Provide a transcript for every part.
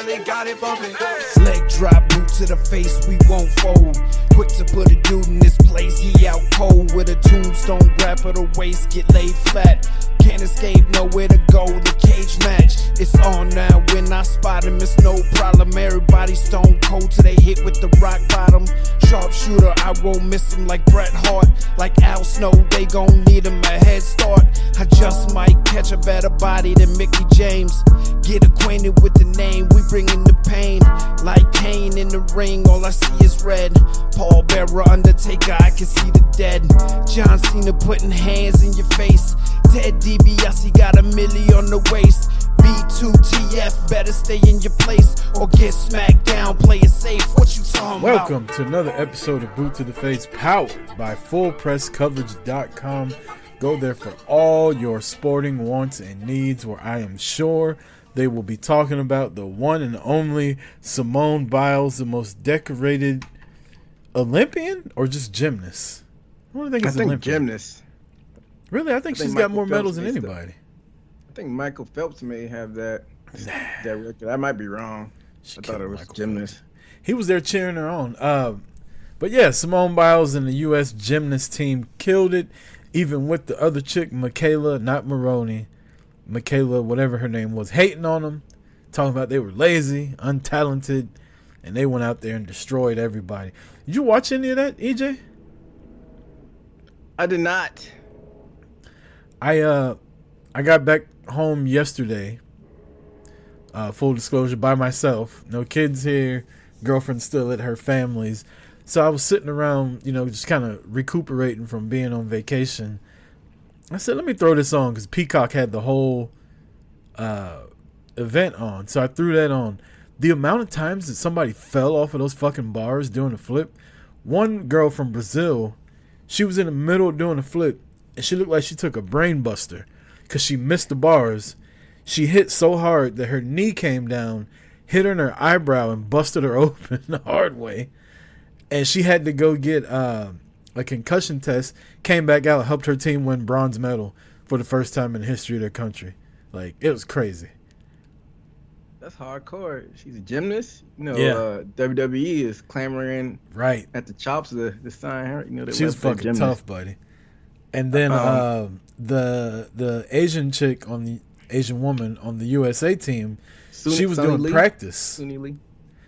really got it bumping. Leg drop, boot to the face, we won't fold. Quick to put a dude in this place, he out cold. With a tombstone, grab her the waist, get laid flat. Can't escape, nowhere to go, the cage match. It's on now, when I spot him, it's no problem. Everybody stone cold till they hit with the rock bottom. Sharpshooter, I won't miss him like Bret Hart. Like Al Snow, they gon' need him a head start. I just might catch a better body than Mickey James. Get acquainted with the name, we bringin' the pain. Like Kane in the ring, all I see is red. Paul Bearer, Undertaker, I can see the dead. John Cena putting hands in your face. Ted DiBiase got $1 million on the waist. B2TF, better stay in your place or get smacked down, play it safe. What you talking about? Welcome to another episode of Boot to the Face, powered by FullPressCoverage.com. Go there for all your sporting wants and needs, where I am sure they will be talking about the one and only Simone Biles, the most decorated Olympian or just gymnast? I think Olympian. Gymnast. Really? I think she's got more medals than anybody. I think Michael Phelps may have that record. I might be wrong. I thought it was gymnast. He was there cheering her on. But yeah, Simone Biles and the U.S. gymnast team killed it, even with the other chick, Michaela, not Maroney. Michaela, whatever her name was, hating on them, talking about they were lazy, untalented, and they went out there and destroyed everybody. Did you watch any of that, EJ? I did not. I got back home yesterday, full disclosure, by myself. No kids here, girlfriend still at her family's. So I was sitting around, just kind of recuperating from being on vacation. I said, let me throw this on, because Peacock had the whole event on. So I threw that on. The amount of times that somebody fell off of those fucking bars doing a flip. One girl from Brazil, she was in the middle of doing a flip, and she looked like she took a brain buster because she missed the bars. She hit so hard that her knee came down, hit her in her eyebrow, and busted her open the hard way. And she had to go get a concussion test, came back out, helped her team win bronze medal for the first time in the history of their country. Like, it was crazy. That's hardcore. She's a gymnast. WWE is clamoring at the chops to sign her. She was fucking gymnast. Tough, buddy. And then the Asian chick Asian woman on the USA team, she was doing practice.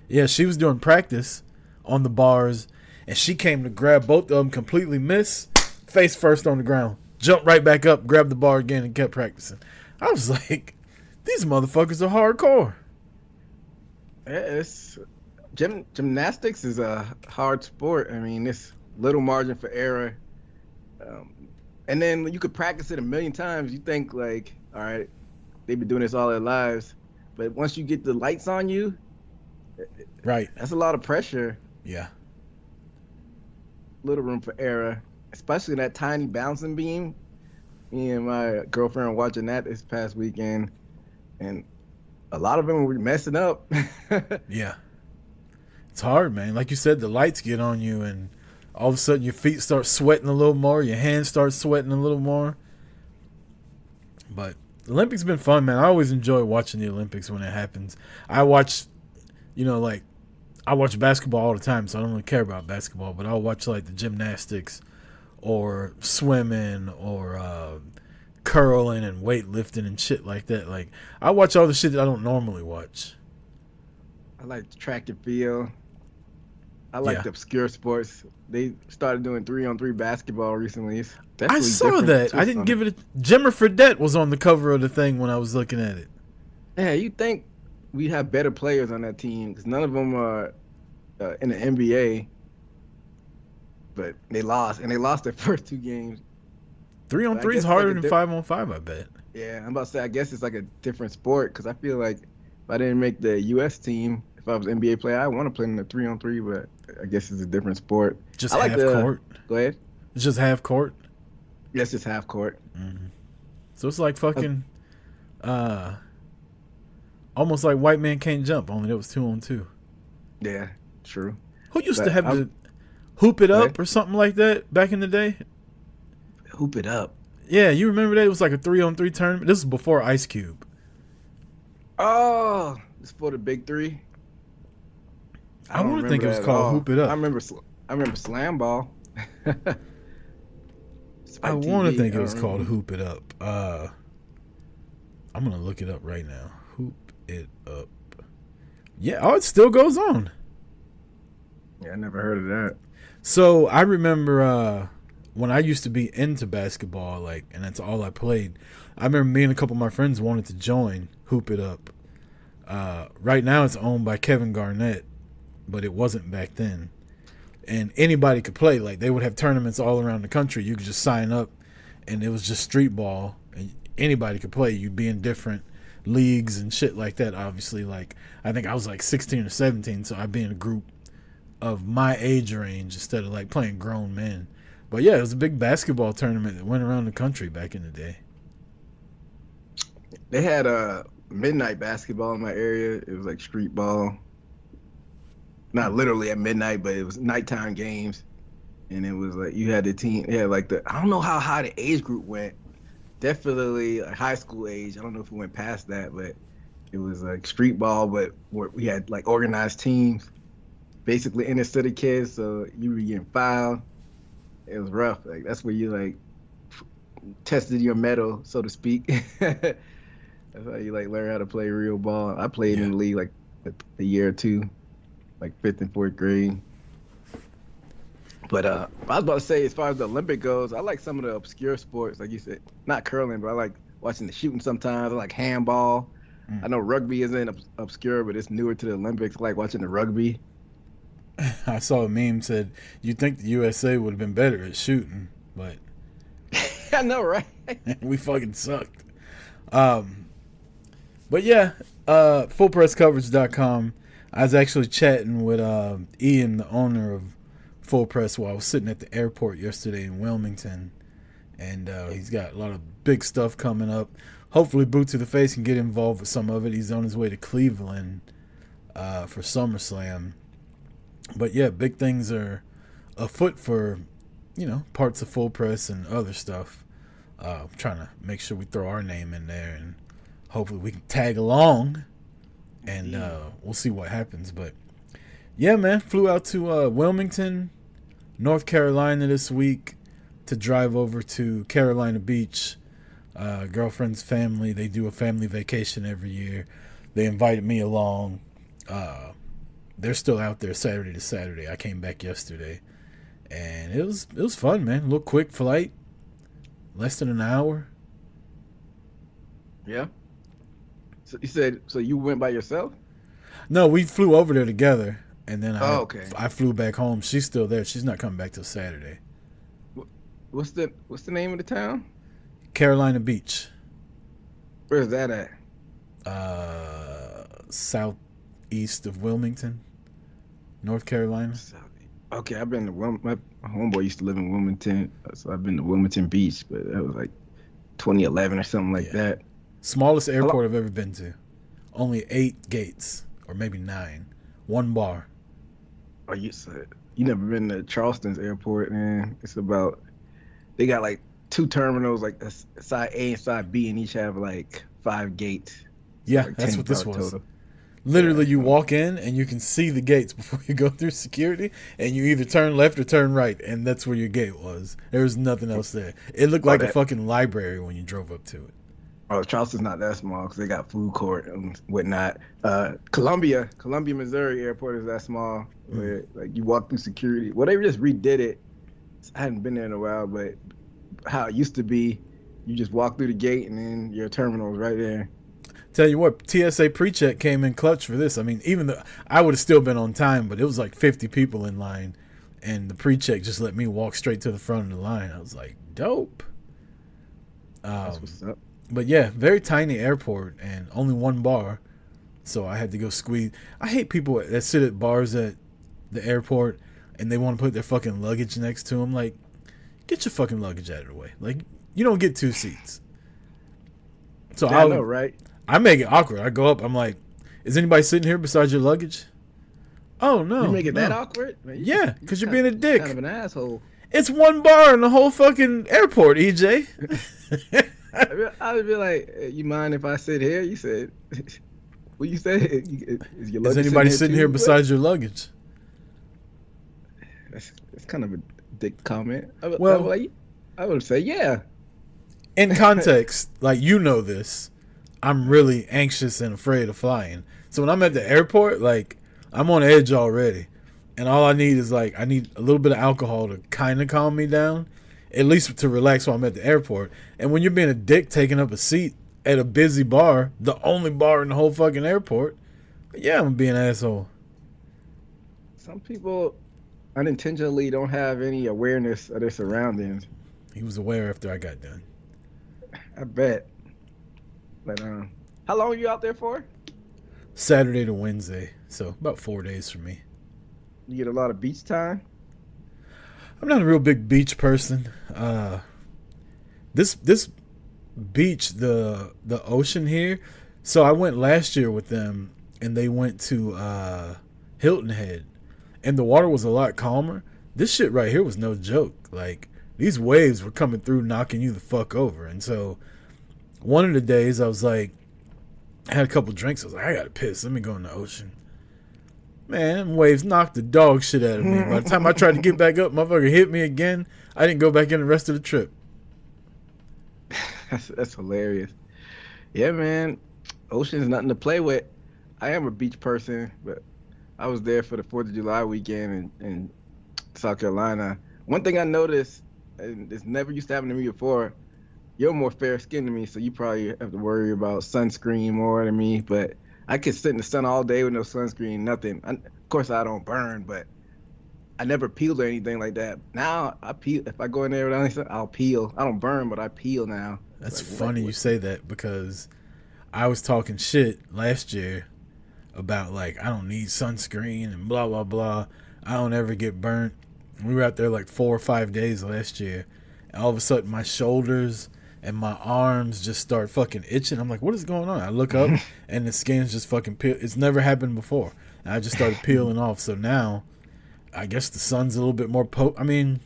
Yeah, she was doing practice on the bars, and she came to grab both of them, completely missed, face first on the ground, jumped right back up, grabbed the bar again, and kept practicing. I was like, these motherfuckers are hardcore. Yeah, gymnastics is a hard sport. I mean, it's little margin for error. And then when you could practice it a million times, you think like, all right, they've been doing this all their lives. But once you get the lights on you, that's a lot of pressure. Yeah. Little room for error, especially that tiny bouncing beam. Me and my girlfriend were watching that this past weekend, and a lot of them were messing up. Yeah. It's hard, man. Like you said, the lights get on you, and all of a sudden your feet start sweating a little more, your hands start sweating a little more. But the Olympics been fun, man. I always enjoy watching the Olympics when it happens. I watch, I watch basketball all the time, so I don't really care about basketball, but I'll watch like the gymnastics or swimming or curling and weightlifting and shit like that. Like, I watch all the shit that I don't normally watch. I like track and field. I like the obscure sports. They started doing 3-on-3 basketball recently. I saw that. I didn't give it Jimmer Fredette was on the cover of the thing when I was looking at it. Yeah, you think we have better players on that team, because none of them are in the NBA. But they lost, and they lost their first 2 games. 3-on-3 is harder than 5-on-5, I bet. Yeah, I'm about to say, I guess it's like a different sport, because I feel like if I didn't make the U.S. team, if I was an NBA player, I want to play in the 3-on-3, but I guess it's a different sport. Just half court? Go ahead. It's just half court? Yes, it's half court. Mm-hmm. So it's like fucking, almost like White Man Can't Jump, only it was 2-on-2. Yeah, true. Who used to have to hoop it up or something like that back in the day? Hoop it up? Yeah, you remember that? It was like a 3-on-3 tournament. This was before Ice Cube. Oh, It's for the big three. I want to think it was at called all. Hoop It Up. I remember Slam Ball. I Spike want to TV, think it I was don't called remember. Hoop It Up. I'm gonna look it up right now. Hoop It Up. Yeah, oh, it still goes on. Yeah, I never heard of that. So I remember when I used to be into basketball, like, and that's all I played. I remember me and a couple of my friends wanted to join Hoop It Up. Right now, it's owned by Kevin Garnett, but it wasn't back then. And anybody could play. Like, they would have tournaments all around the country. You could just sign up, and it was just street ball. And anybody could play. You'd be in different leagues and shit like that. Obviously, like, I think I was like 16 or 17, so I'd be in a group of my age range instead of like playing grown men. But yeah, it was a big basketball tournament that went around the country back in the day. They had midnight basketball in my area. It was like street ball. Not literally at midnight, but it was nighttime games. And it was like you had the team. Yeah, like I don't know how high the age group went. Definitely like high school age. I don't know if it went past that, but it was like street ball, but we had like organized teams. Basically inner city kids, so you were getting fouled. It was rough. Like that's where you like tested your mettle, so to speak. That's how you like learn how to play real ball. I played in the league like a year or two, like 5th and 4th grade. But I was about to say, as far as the Olympic goes, I like some of the obscure sports, like you said, not curling, but I like watching the shooting sometimes. I like handball. I know rugby isn't obscure, but it's newer to the Olympics. I like watching the rugby. I saw a meme said you'd think the USA would have been better at shooting, but I know, right? we fucking sucked. But yeah, fullpresscoverage.com. I was actually chatting with Ian, the owner of Full Press, while I was sitting at the airport yesterday in Wilmington, and he's got a lot of big stuff coming up. Hopefully Boot to the Face can get involved with some of it. He's on his way to Cleveland for SummerSlam. But yeah, big things are afoot for, parts of Full Press and other stuff. Trying to make sure we throw our name in there, and hopefully we can tag along, and we'll see what happens. But yeah, man, flew out to Wilmington, North Carolina this week to drive over to Carolina Beach. Girlfriend's family, they do a family vacation every year. They invited me along. They're still out there Saturday to Saturday. I came back yesterday, and it was fun, man. A little quick flight, less than an hour. Yeah. So you said you went by yourself? No, we flew over there together, and then okay. I flew back home. She's still there. She's not coming back till Saturday. What's the name of the town? Carolina Beach. Where's that at? Southeast of Wilmington, North Carolina. Okay, I've been to my homeboy used to live in Wilmington, so I've been to Wilmington Beach, but that was like 2011 or something like that. Smallest airport I've ever been to. Only 8 gates, or maybe 9. 1 bar. Oh, you never been to Charleston's airport, man? They got like 2 terminals, like side A and side B, and each have like 5 gates. Yeah, like that's what this was. total. Literally, you walk in and you can see the gates before you go through security, and you either turn left or turn right, and that's where your gate was. There was nothing else there. It looked like a fucking library when you drove up to it. Oh, Charleston's not that small because they got food court and whatnot. Columbia, Missouri airport is that small. Where like you walk through security. Well, they just redid it. I hadn't been there in a while, but how it used to be, you just walk through the gate and then your terminal is right there. Tell you what, TSA pre-check came in clutch for this. I mean, even though I would have still been on time, but it was like 50 people in line, and the pre-check just let me walk straight to the front of the line. I was like, dope. That's what's up. But yeah, very tiny airport and only 1 bar, so I had to go squeeze. I hate people that sit at bars at the airport and they want to put their fucking luggage next to them. Like, get your fucking luggage out of the way. Like, you don't get 2 seats. So I know, right? I make it awkward. I go up. I'm like, is anybody sitting here besides your luggage? Oh, no. You make it that awkward? Man, yeah, because you're being a dick. Kind of an asshole. It's 1 bar in the whole fucking airport, EJ. I would be like, you mind if I sit here? You said, What you say? Is your Is luggage anybody sitting here too? besides your luggage? That's kind of a dick comment. Well, I would say yeah. In context, like, you know this, I'm really anxious and afraid of flying. So when I'm at the airport, like, I'm on edge already. And all I need is, like, I need a little bit of alcohol to kind of calm me down, at least to relax while I'm at the airport. And when you're being a dick taking up a seat at a busy bar, the only bar in the whole fucking airport, yeah, I'm going to be an asshole. Some people unintentionally don't have any awareness of their surroundings. He was aware after I got done. I bet. But how long are you out there for? Saturday to Wednesday, so about 4 days for me. You get a lot of beach time? I'm not a real big beach person. This beach, the ocean here. So I went last year with them, and they went to Hilton Head, and the water was a lot calmer. This shit right here was no joke. Like, these waves were coming through, knocking you the fuck over. And so one of the days I was like, I had a couple drinks. I was like, I gotta piss. Let me go in the ocean. Man, them waves knocked the dog shit out of me. By the time I tried to get back up, motherfucker hit me again. I didn't go back in the rest of the trip. That's hilarious. Yeah, man. Ocean's nothing to play with. I am a beach person, but I was there for the 4th of July weekend in South Carolina. One thing I noticed, and this never used to happen to me before, you're more fair-skinned than me, so you probably have to worry about sunscreen more than me, but I could sit in the sun all day with no sunscreen, nothing. Of course, I don't burn, but I never peeled or anything like that. Now, I peel. If I go in there without anything, I'll peel. I don't burn, but I peel now. That's like, funny you say that, because I was talking shit last year about, like, I don't need sunscreen and blah, blah, blah. I don't ever get burnt. We were out there like 4 or 5 days last year, and all of a sudden my shoulders and my arms just start fucking itching. I'm like, what is going on? I look up and the skin's just fucking peel. It's never happened before. And I just started peeling off. So now I guess the sun's a little bit more I mean,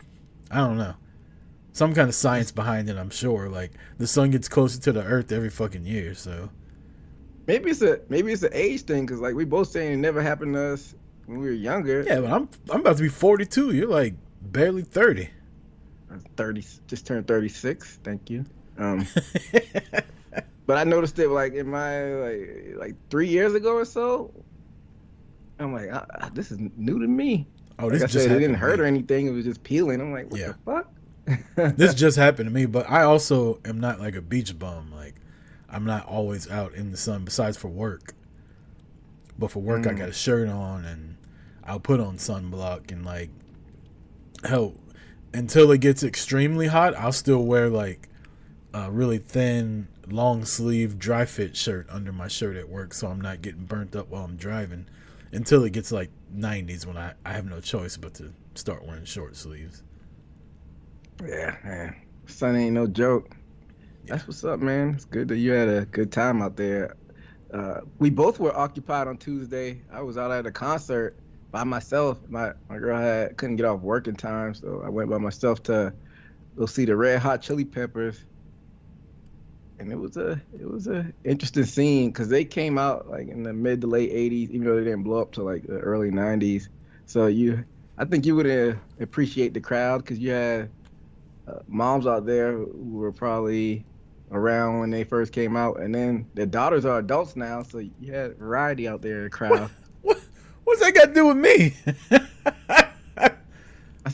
I don't know. Some kind of science behind it, I'm sure. Like, the sun gets closer to the earth every fucking year, so maybe it's an age thing, because like we both saying it never happened to us when we were younger. Yeah, but I'm about to be 42. You're like barely 30. 30, just turned 36. Thank you. But I noticed it like in my like 3 years ago or so. I'm like, this is new to me. Oh, this like just it didn't hurt or anything. It was just peeling. I'm like, what the fuck? This just happened to me, but I also am not like a beach bum. Like, I'm not always out in the sun besides for work. But for work, I got a shirt on and I'll put on sunblock, and like, hell, until it gets extremely hot, I'll still wear like a really thin, long sleeve, dry fit shirt under my shirt at work, so I'm not getting burnt up while I'm driving, until it gets like 90s, when I have no choice but to start wearing short sleeves. Yeah, man. Sun ain't no joke. That's what's up, man. It's good that you had a good time out there. We both were occupied on Tuesday. I was out at a concert by myself. My girl couldn't get off work in time, so I went by myself to go see the Red Hot Chili Peppers. And it was a interesting scene, because they came out like in the mid to late 80s, even though they didn't blow up to like the early 90s. So I think you would appreciate the crowd, because you had moms out there who were probably around when they first came out, and then their daughters are adults now, so you had variety out there in the crowd. What's that got to do with me?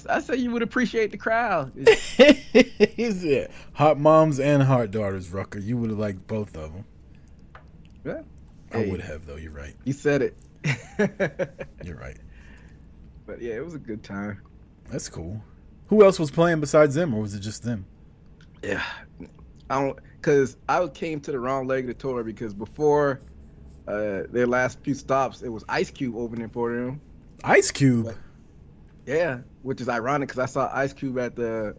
I say you would appreciate the crowd. He said, hot moms and hot daughters, Rucker. You would have liked both of them. Yeah. I would have, though. You're right. You said it. You're right. But yeah, it was a good time. That's cool. Who else was playing besides them, or was it just them? Yeah. Because I came to the wrong leg of the tour, because before their last few stops, it was Ice Cube opening for them. Ice Cube? But, yeah, which is ironic, because I saw Ice Cube at the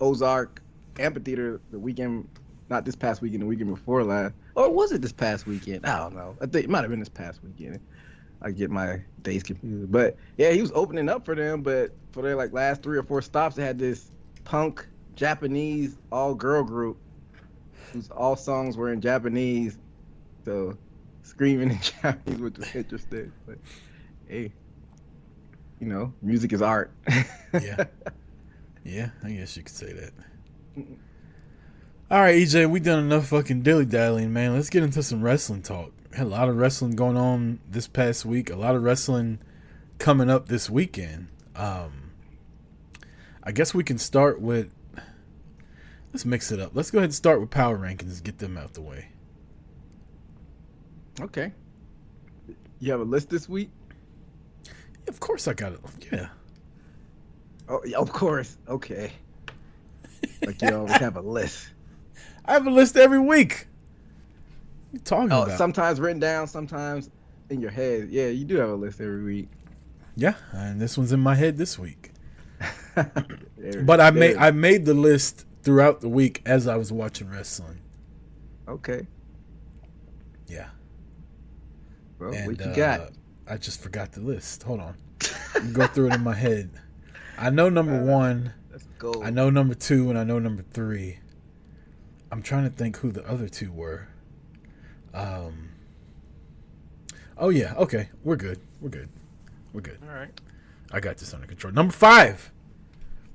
Ozark Amphitheater the weekend, not this past weekend, the weekend before last. Or was it this past weekend? I don't know. I think it might have been this past weekend. I get my days confused. But yeah, he was opening up for them, but for their like last 3 or 4 stops, they had this punk Japanese all-girl group whose all songs were in Japanese. So screaming in Chinese, which was interesting. But hey, music is art. Yeah. Yeah, I guess you could say that. All right, EJ, we done enough fucking dilly-dallying, man. Let's get into some wrestling talk. Had a lot of wrestling going on this past week. A lot of wrestling coming up this weekend. I guess we can start with... Let's mix it up. Let's go ahead and start with power rankings and get them out the way. Okay. You have a list this week? Of course I got it. Yeah. Oh, of course. Okay. Like you always have a list. I have a list every week. What are you talking about? Sometimes written down, sometimes in your head. Yeah, you do have a list every week. Yeah, and this one's in my head this week. But I made the list throughout the week as I was watching wrestling. Okay. Yeah. Well, And, what you got? I just forgot the list. Hold on. Let me go through it in my head. I know number one. Let's go. I know number two, and I know number three. I'm trying to think who the other two were. Oh, yeah. Okay. We're good. All right. I got this under control. Number 5.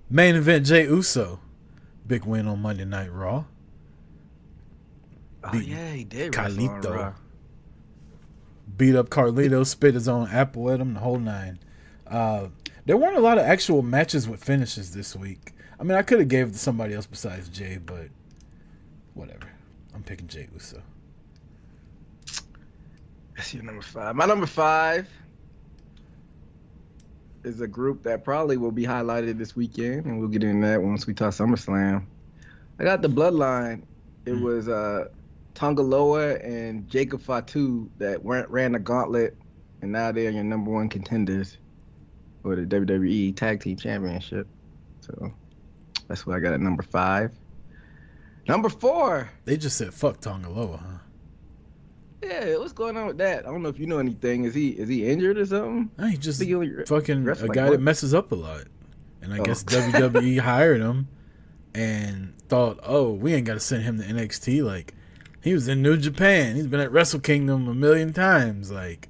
Main event, Jey Uso. Big win on Monday Night Raw. Oh, yeah, he did. Carlito. Beat up Carlito, spit his own apple at him, the whole 9. There weren't a lot of actual matches with finishes this week. I mean, I could have gave it to somebody else besides Jay, but whatever. I'm picking Jey Uso. That's your number 5. My number 5 is a group that probably will be highlighted this weekend, and we'll get into that once we talk SummerSlam. I got the Bloodline. It was Tonga Loa and Jacob Fatu that ran the gauntlet, and now they're your number 1 contenders for the WWE Tag Team Championship. So that's what I got at number 5. Number 4. They just said fuck Tonga Loa, huh? Yeah, what's going on with that? I don't know if you know anything. Is he injured or something? No, he just fucking a guy that messes up a lot. And I guess Okay. WWE hired him and thought, oh, we ain't got to send him to NXT. Like, he was in New Japan. He's been at Wrestle Kingdom a million times. Like,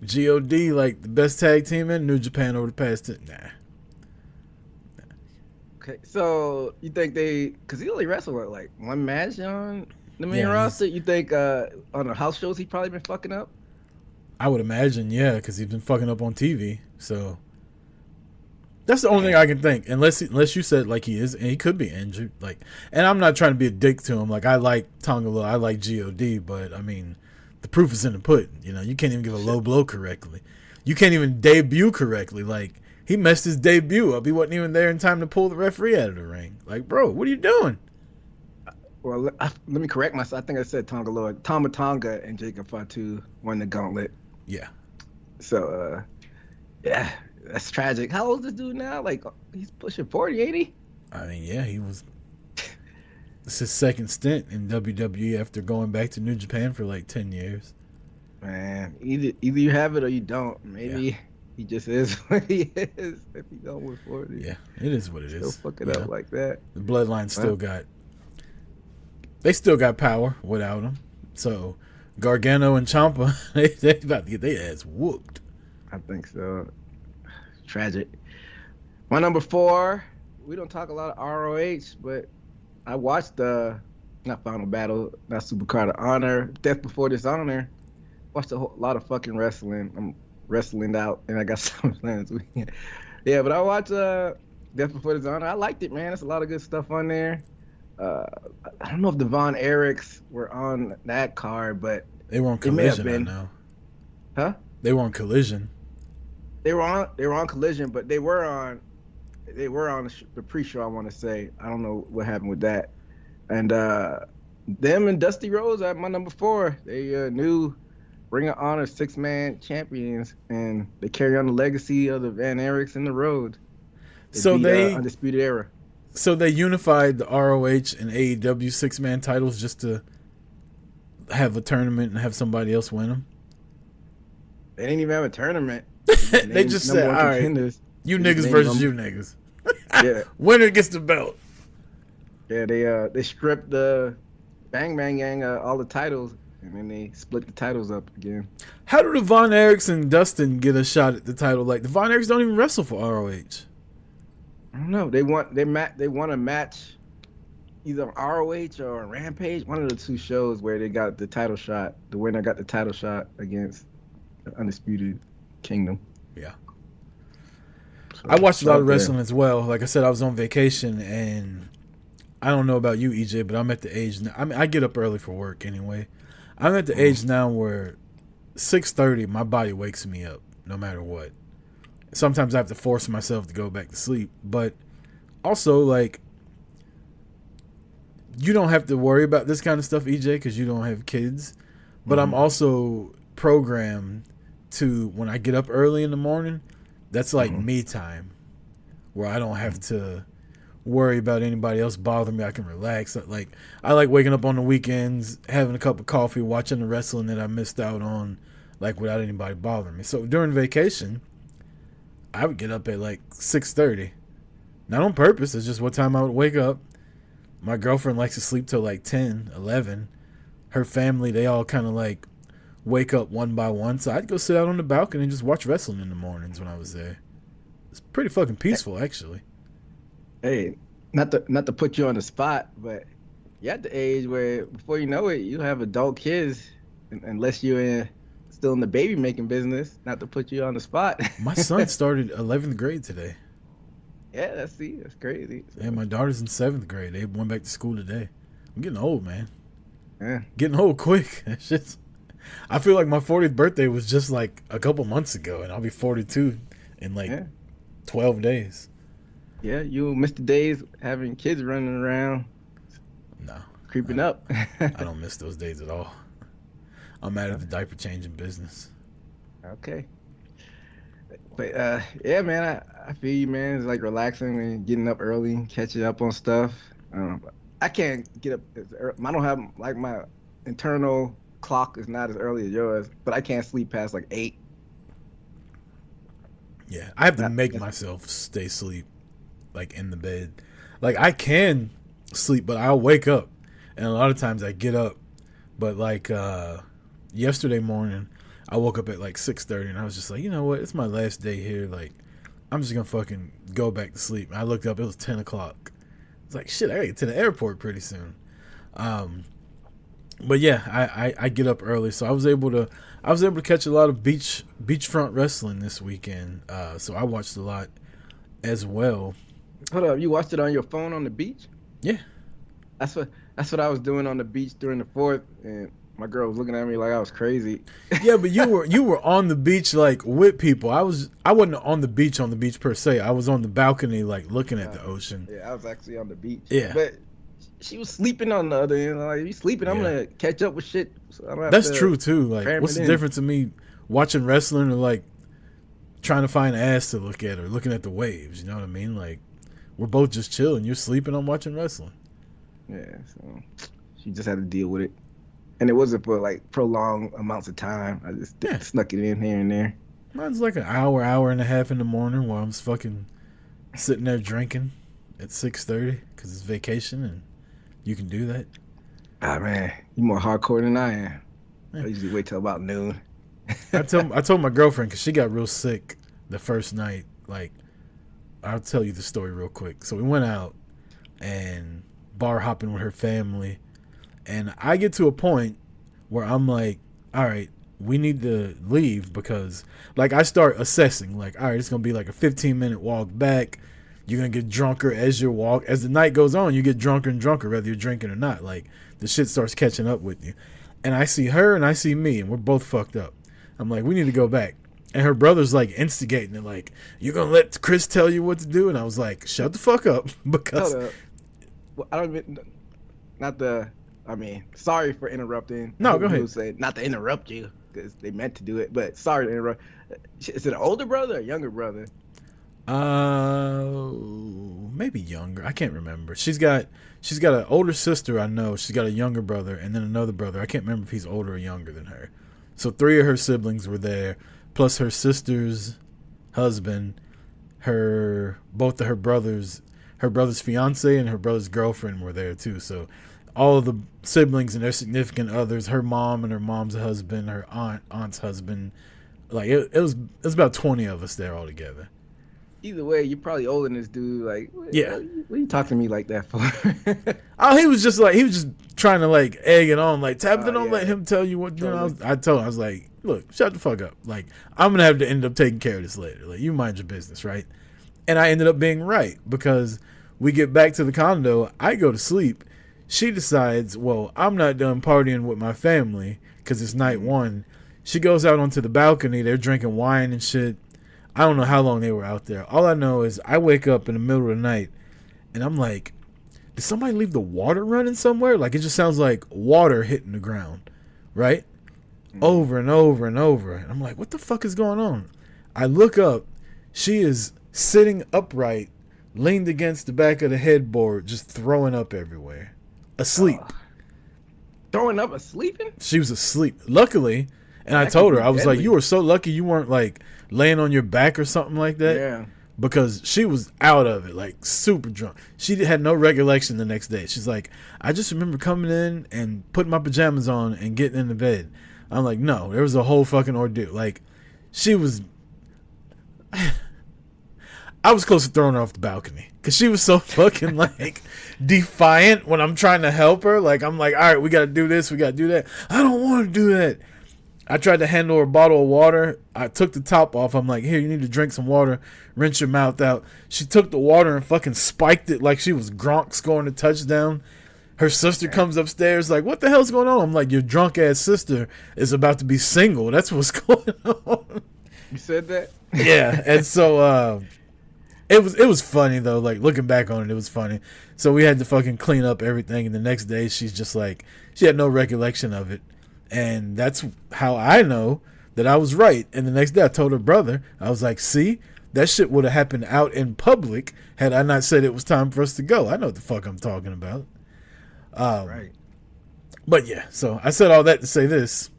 G.O.D., like, the best tag team in New Japan over the past... Nah. Okay, so you think because he only wrestled like 1 match on the main roster? You think on the house shows he probably been fucking up? I would imagine, yeah, because he's been fucking up on TV. So that's the only thing I can think. Unless you said like he is, and he could be injured. Like, and I'm not trying to be a dick to him. Like, I like Tonga Loa, I like God, but I mean, the proof is in the pudding. You know, you can't even give a low blow correctly. You can't even debut correctly. Like, he messed his debut up. He wasn't even there in time to pull the referee out of the ring. Like, bro, what are you doing? Well, let me correct myself. I think I said Tonga Loa. Tama Tonga and Jacob Fatu won the gauntlet. Yeah. So, yeah, that's tragic. How old is this dude now? Like, he's pushing 40, ain't he? I mean, yeah, he was. It's his second stint in WWE after going back to New Japan for like 10 years. Man, either you have it or you don't. Maybe he just is what he is if he don't win 40. Yeah, it is what it is. Still fuck it up like that. The Bloodline still got... They still got power without him. So, Gargano and Ciampa, they about to get their ass whooped. I think so. Tragic. My number 4, we don't talk a lot of ROH, but I watched not Final Battle, not Supercard of Honor, Death Before Dishonor. Watched a lot of fucking wrestling. I'm wrestling out, and I got some plans this weekend. Yeah, but I watched Death Before Dishonor. I liked it, man. There's a lot of good stuff on there. I don't know if the Von Erichs were on that card, but they were on Collision. I know. Huh? They were on Collision. They were on Collision, but they were on the pre-show. I want to say. I don't know what happened with that. And them and Dusty Rhodes at my number 4. They new Ring of Honor 6-man champions, and they carry on the legacy of the Van Erichs and the Rhodes. They Undisputed Era. So they unified the ROH and AEW 6-man titles just to have a tournament and have somebody else win them? They didn't even have a tournament. They just said, all right, you niggas versus you niggas. Yeah. Winner gets the belt. Yeah, they stripped the Bang Bang Gang all the titles. and then they split the titles up again. How do the Von Erichs and Dustin get a shot at the title? Like, the Von Erichs don't even wrestle for ROH. I don't know. They want a match either on ROH or on Rampage, one of the two shows where they got the title shot. The winner got the title shot against the Undisputed Kingdom. Yeah. So, I watched a lot of wrestling as well. Like I said, I was on vacation, and I don't know about you, EJ, but I'm at the age now. I mean, I get up early for work anyway. I'm at the age now where 6:30, my body wakes me up no matter what. Sometimes I have to force myself to go back to sleep, but also, like, you don't have to worry about this kind of stuff, EJ, because you don't have kids. But I'm also programmed to, when I get up early in the morning, that's like me time, where I don't have to worry about anybody else bothering me. I can relax. Like, I like waking up on the weekends, having a cup of coffee, watching the wrestling that I missed out on, like, without anybody bothering me. So during vacation, I would get up at like 6:30. Not on purpose. It's just what time I would wake up. My girlfriend likes to sleep till like 10, 11. Her family, they all kind of like wake up one by one. So I'd go sit out on the balcony and just watch wrestling in the mornings when I was there. It's pretty fucking peaceful, actually. Hey, not to put you on the spot, but you're at the age where before you know it, you have adult kids, unless you're still in the baby making business. Not to put you on the spot. My son started 11th grade today. Yeah, that's crazy. And my daughter's in 7th grade. They went back to school today. I'm getting old, man. Yeah. Getting old quick. I feel like my 40th birthday was just like a couple months ago, and I'll be 42 in like 12 days. Yeah, you'll miss the days having kids running around. No. Creeping up. I don't miss those days at all. I'm out of the diaper changing business. Okay. But yeah, man, I feel you, man. It's like relaxing and getting up early, catching up on stuff. I can't get up as early. I don't have, like, my internal clock is not as early as yours, but I can't sleep past like 8. Yeah, I have to make myself stay asleep, like, in the bed. Like, I can sleep, but I'll wake up, and a lot of times I get up. But like yesterday morning, I woke up at like 6:30, and I was just like, you know what? It's my last day here. Like, I'm just gonna fucking go back to sleep. And I looked up; it was 10 o'clock. It's like, shit, I gotta get to the airport pretty soon. But yeah, I get up early, so I was able to catch a lot of beachfront wrestling this weekend. So I watched a lot as well. Hold up, you watched it on your phone on the beach? Yeah, that's what I was doing on the beach during the 4th, and my girl was looking at me like I was crazy. Yeah, but you were on the beach, like, with people. I wasn't on the beach per se. I was on the balcony, like, looking at the ocean. Yeah, I was actually on the beach. Yeah, but she was sleeping on the other end. Like, if you sleeping, I'm gonna catch up with shit. So I don't have That's to true too. Like, what's the difference in me watching wrestling or like trying to find ass to look at or looking at the waves? You know what I mean? Like, we're both just chilling. You're sleeping. I'm watching wrestling. Yeah, so she just had to deal with it, and it wasn't for like prolonged amounts of time. I just snuck it in here and there. Mine's like an hour and a half in the morning while I'm fucking sitting there drinking at 6:30 because it's vacation and you can do that. Ah, man, you more hardcore than I am. I usually wait till about noon. I told my girlfriend because she got real sick the first night. Like, I'll tell you the story real quick. So we went out and bar hopping with her family, and I get to a point where I'm like, all right, we need to leave because, like, I start assessing, like, all right, it's gonna be like a 15-minute walk back. You're gonna get drunker as you walk. As the night goes on, you get drunker and drunker, whether you're drinking or not. Like, the shit starts catching up with you. And I see her and I see me, and we're both fucked up. I'm like, we need to go back. And her brother's like instigating it, like, you gonna let Chris tell you what to do? And I was like, shut the fuck up, because well, I don't mean, sorry for interrupting. No, go ahead. Say not to interrupt you because they meant to do it, but sorry to interrupt. Is it an older brother or a younger brother? Maybe younger. I can't remember. She's got an older sister, I know. She's got a younger brother and then another brother. I can't remember if he's older or younger than her. So 3 of her siblings were there, plus her sister's husband, both of her brother's fiance and her brother's girlfriend were there too. So all of the siblings and their significant others, her mom and her mom's husband, her aunt's husband. Like it was about 20 of us there all together. Either way, you're probably older than this dude. Like, Yeah. what are you talking to me like that for? Oh, he was just trying to like egg it on, like tap it on, yeah. let him tell you what. You know, Totally. I told him, I was like, look, shut the fuck up. Like, I'm gonna have to end up taking care of this later. Like, you mind your business, right? And I ended up being right because we get back to the condo. I go to sleep. She decides, well, I'm not done partying with my family because it's night one. She goes out onto the balcony. They're drinking wine and shit. I don't know how long they were out there. All I know is I wake up in the middle of the night and I'm like, did somebody leave the water running somewhere? Like, it just sounds like water hitting the ground, right? Over and over and over. And I'm like, what the fuck is going on? I look up. She is sitting upright, leaned against the back of the headboard, just throwing up everywhere. Asleep. Throwing up, sleeping? She was asleep. Luckily, and I That told could her, be I was like, deadly. you were so lucky you weren't like laying on your back or something like that. Yeah. Because she was out of it, like super drunk. She had no recollection the next day. She's like, I just remember coming in and putting my pajamas on and getting into bed. I'm like, no, there was a whole fucking ordeal. Like, she was... I was close to throwing her off the balcony because she was so fucking like defiant when I'm trying to help her. Like, I'm like, all right, we got to do this. We got to do that. I don't want to do that. I tried to handle her a bottle of water. I took the top off. I'm like, here, you need to drink some water. Rinse your mouth out. She took the water and fucking spiked it like she was Gronk scoring a touchdown. Her sister comes upstairs like, what the hell's going on? I'm like, your drunk ass sister is about to be single. That's what's going on. You said that? Yeah. And so it was funny though. Like, looking back on it, it was funny. So we had to fucking clean up everything. And the next day she's just like, she had no recollection of it. And that's how I know that I was right. And the next day I told her brother, I was like, see, that shit would have happened out in public had I not said it was time for us to go. I know what the fuck I'm talking about. Right. But yeah, so I said all that to say this.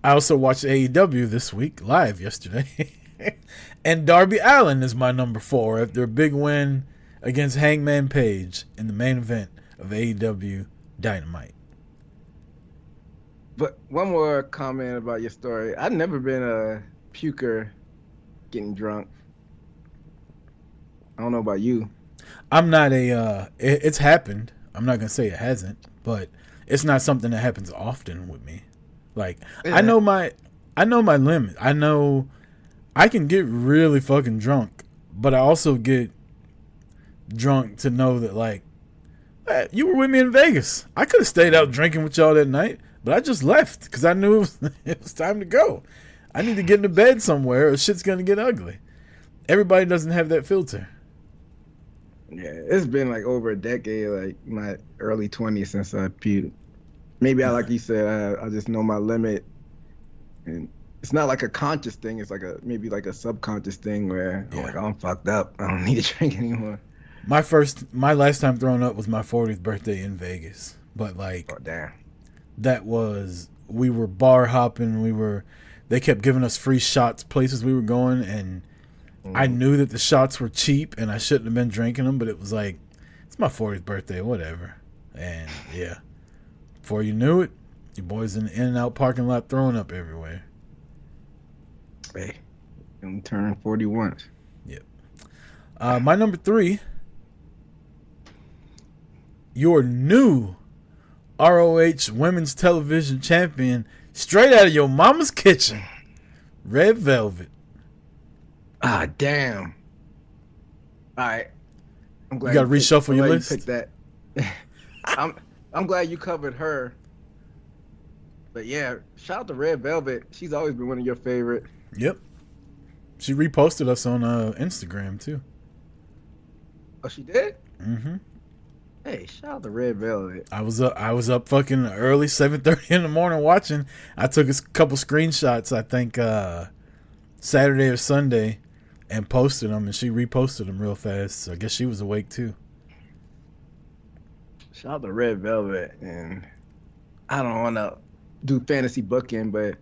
I also watched AEW this week, live yesterday. And Darby Allin is my number 4 after a big win against Hangman Page in the main event of AEW Dynamite. But one more comment about your story. I've never been a puker getting drunk. I don't know about you. I'm not it's happened. I'm not going to say it hasn't, but it's not something that happens often with me. Like, Yeah. I know my limit. I know I can get really fucking drunk, but I also get drunk to know that, like, you were with me in Vegas. I could have stayed out drinking with y'all that night, but I just left because I knew it was time to go. I need to get into bed somewhere or shit's going to get ugly. Everybody doesn't have that filter. Yeah, it's been like over a decade, like my early 20s since I puked. Maybe like you said, I just know my limit. And it's not like a conscious thing. It's like maybe like a subconscious thing where I'm like, oh, I'm fucked up. I don't need to drink anymore. My last time throwing up was my 40th birthday in Vegas. But like, Oh, damn. we were bar hopping. They kept giving us free shots places we were going. And I knew that the shots were cheap and I shouldn't have been drinking them. But it was like, it's my 40th birthday, whatever. And yeah, before you knew it, your boys in the In-N-Out parking lot throwing up everywhere. Hey, I'm turning 41. Yep. My number 3, your new ROH Women's Television Champion, straight out of your mama's kitchen, Red Velvet. Ah, damn. All right. I'm glad You gotta reshuffle I'm your glad list? You picked that. I'm glad you covered her. But yeah, shout out to Red Velvet. She's always been one of your favorite. Yep. She reposted us on Instagram too. Oh, she did? Mm-hmm. Hey, shout out to Red Velvet. I was up fucking early, 7:30 in the morning watching. I took a couple screenshots, I think Saturday or Sunday, and posted them, and she reposted them real fast. So I guess she was awake too. Shout out to Red Velvet. And I don't want to do fantasy booking, but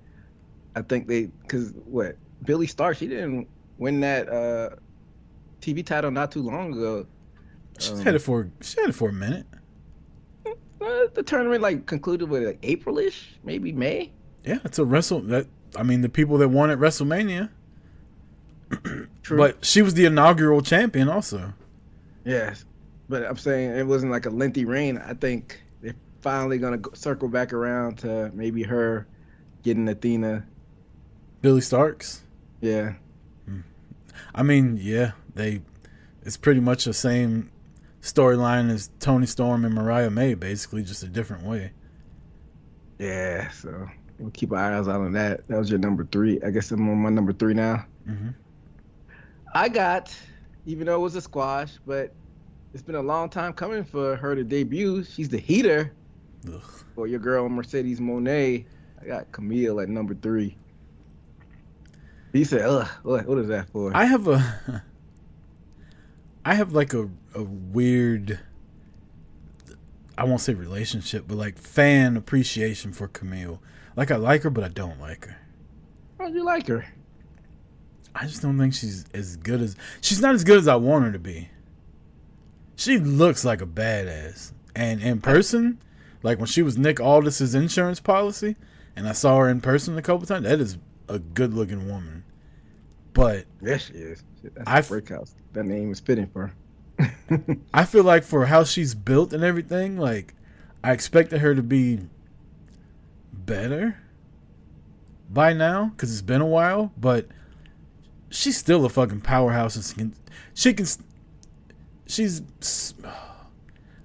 I think Billy Starr, she didn't win that TV title not too long ago. She had it for a minute. the tournament like concluded with like April-ish, maybe May. Yeah, it's a the people that won at WrestleMania. True. But she was the inaugural champion also. Yes, but I'm saying it wasn't like a lengthy reign. I think they're finally gonna circle back around to maybe her getting Athena. Billy Starks. Yeah. I mean, yeah, it's pretty much the same storyline as Toni Storm and Mariah May, basically, just a different way. Yeah, so we'll keep our eyes out on that. That was your number 3. I guess I'm on my number 3 now. Mm-hmm. I got, even though it was a squash, but it's been a long time coming for her to debut. She's the heater. Ugh. For your girl Mercedes Moné. I got Camille at number 3. He said, ugh, what is that for? I have like a weird, I won't say relationship, but like fan appreciation for Camille. Like I like her, but I don't like her. How do you like her? I just don't think she's not as good as I want her to be. She looks like a badass. And in person, like when she was Nick Aldis's insurance policy, and I saw her in person a couple times, that is a good looking woman. But yes, she is. That's a breakhouse. That name is fitting for her. I feel like for how she's built and everything, like I expected her to be better by now because it's been a while, but she's still a fucking powerhouse and she's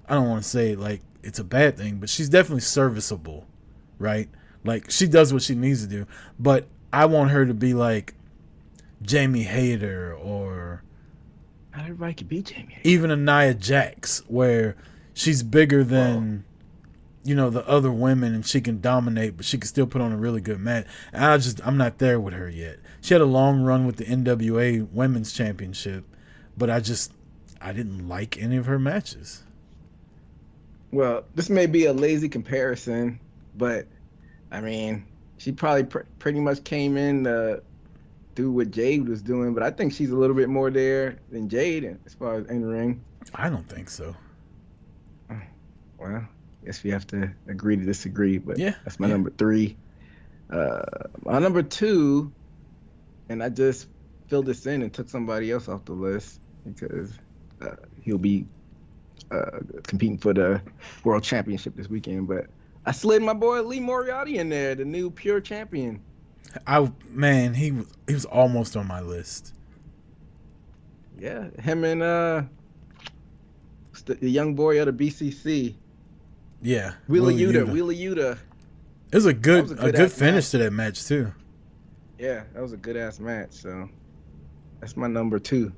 I don't want to say like it's a bad thing, but she's definitely serviceable, right? Like she does what she needs to do, but I want her to be like Jamie Hayter or not everybody can be Jamie Hayter. Even a Nia Jax, where she's bigger than the other women and she can dominate, but she can still put on a really good match. And I'm not there with her yet. She had a long run with the NWA Women's Championship, but I didn't like any of her matches. Well, this may be a lazy comparison, but I mean, she probably pretty much came in do what Jade was doing, but I think she's a little bit more there than Jade as far as in ring. I don't think so. Well, I guess we have to agree to disagree, but yeah, that's my number 3. My number 2, and I just filled this in and took somebody else off the list because he'll be competing for the World Championship this weekend, but I slid my boy Lee Moriarty in there, the new pure champion. He was almost on my list. Yeah, him and the young boy of the BCC. Yeah, Wheeler Yuta. It was a good finish to that match too. Yeah, that was a good ass match. So that's my number 2.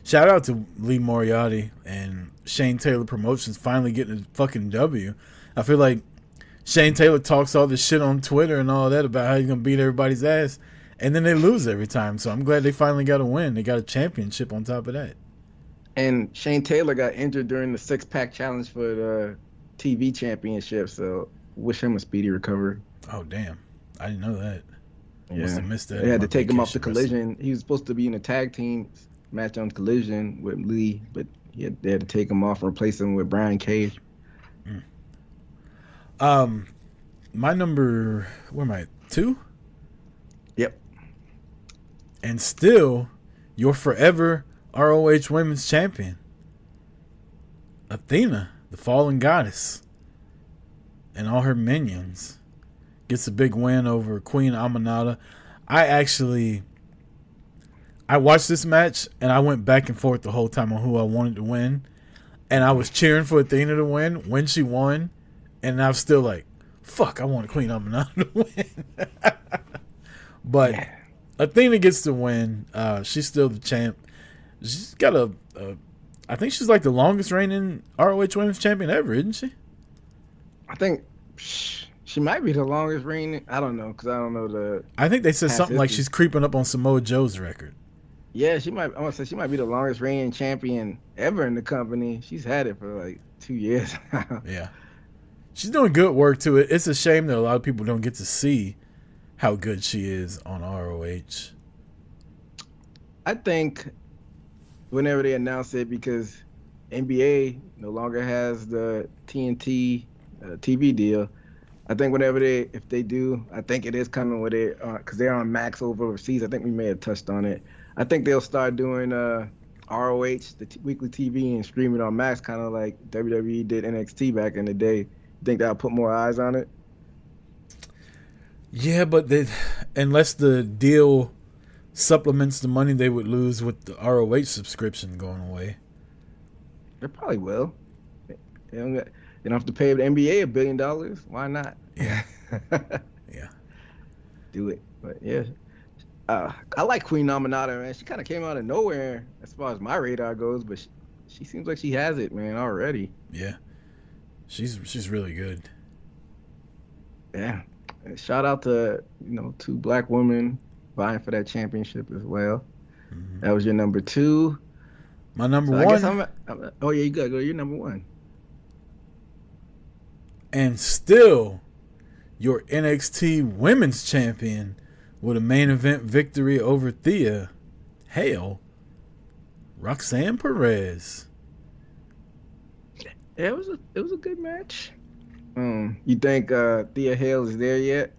Shout out to Lee Moriarty and Shane Taylor Promotions finally getting a fucking W. I feel like Shane Taylor talks all this shit on Twitter and all that about how he's going to beat everybody's ass, and then they lose every time. So I'm glad they finally got a win. They got a championship on top of that. And Shane Taylor got injured during the 6-pack challenge for the TV championship, so wish him a speedy recovery. Oh, damn. I didn't know that. Yeah. Must have missed that. They had to take him off the Collision. He was supposed to be in a tag team match on Collision with Lee, but they had to take him off and replace him with Brian Cage. My number, where am I? 2? Yep. And still, your forever ROH Women's Champion, Athena, the Fallen Goddess, and all her minions, gets a big win over Queen Aminata. I watched this match and I went back and forth the whole time on who I wanted to win, and I was cheering for Athena to win when she won, and I was still like, fuck, I wanted Queen Aminata to win. But yeah. Athena gets to win. She's still the champ. She's got I think she's like the longest reigning ROH Women's Champion ever, isn't she? I think she might be the longest reigning. I don't know, because I don't know I think they said something like she's creeping up on Samoa Joe's record. Yeah, she might. I want to say she might be the longest reigning champion ever in the company. She's had it for like 2 years now. Yeah. She's doing good work to it. It's a shame that a lot of people don't get to see how good she is on ROH. I think whenever they announce it, because NBA no longer has the TNT TV deal. I think if they do, I think it is coming with it because they're on Max overseas. I think we may have touched on it. I think they'll start doing ROH, weekly TV, and stream it on Max, kind of like WWE did NXT back in the day. You think that'll put more eyes on it? Yeah, but unless the deal supplements the money they would lose with the ROH subscription going away. They probably will. They don't have to pay the NBA $1 billion. Why not? Yeah. Yeah. Do it. But yeah. I like Queen Nominata, man. She kind of came out of nowhere as far as my radar goes, but she seems like she has it, man, already. Yeah. She's really good. Yeah. And shout out to, 2 black women vying for that championship as well. Mm-hmm. That was your number 2. My number 1. I guess oh, yeah, you got to go. You're number 1. And still your NXT Women's Champion with a main event victory over Thea Hale, Roxanne Perez. Yeah, it was a good match. You think Thea Hale is there yet?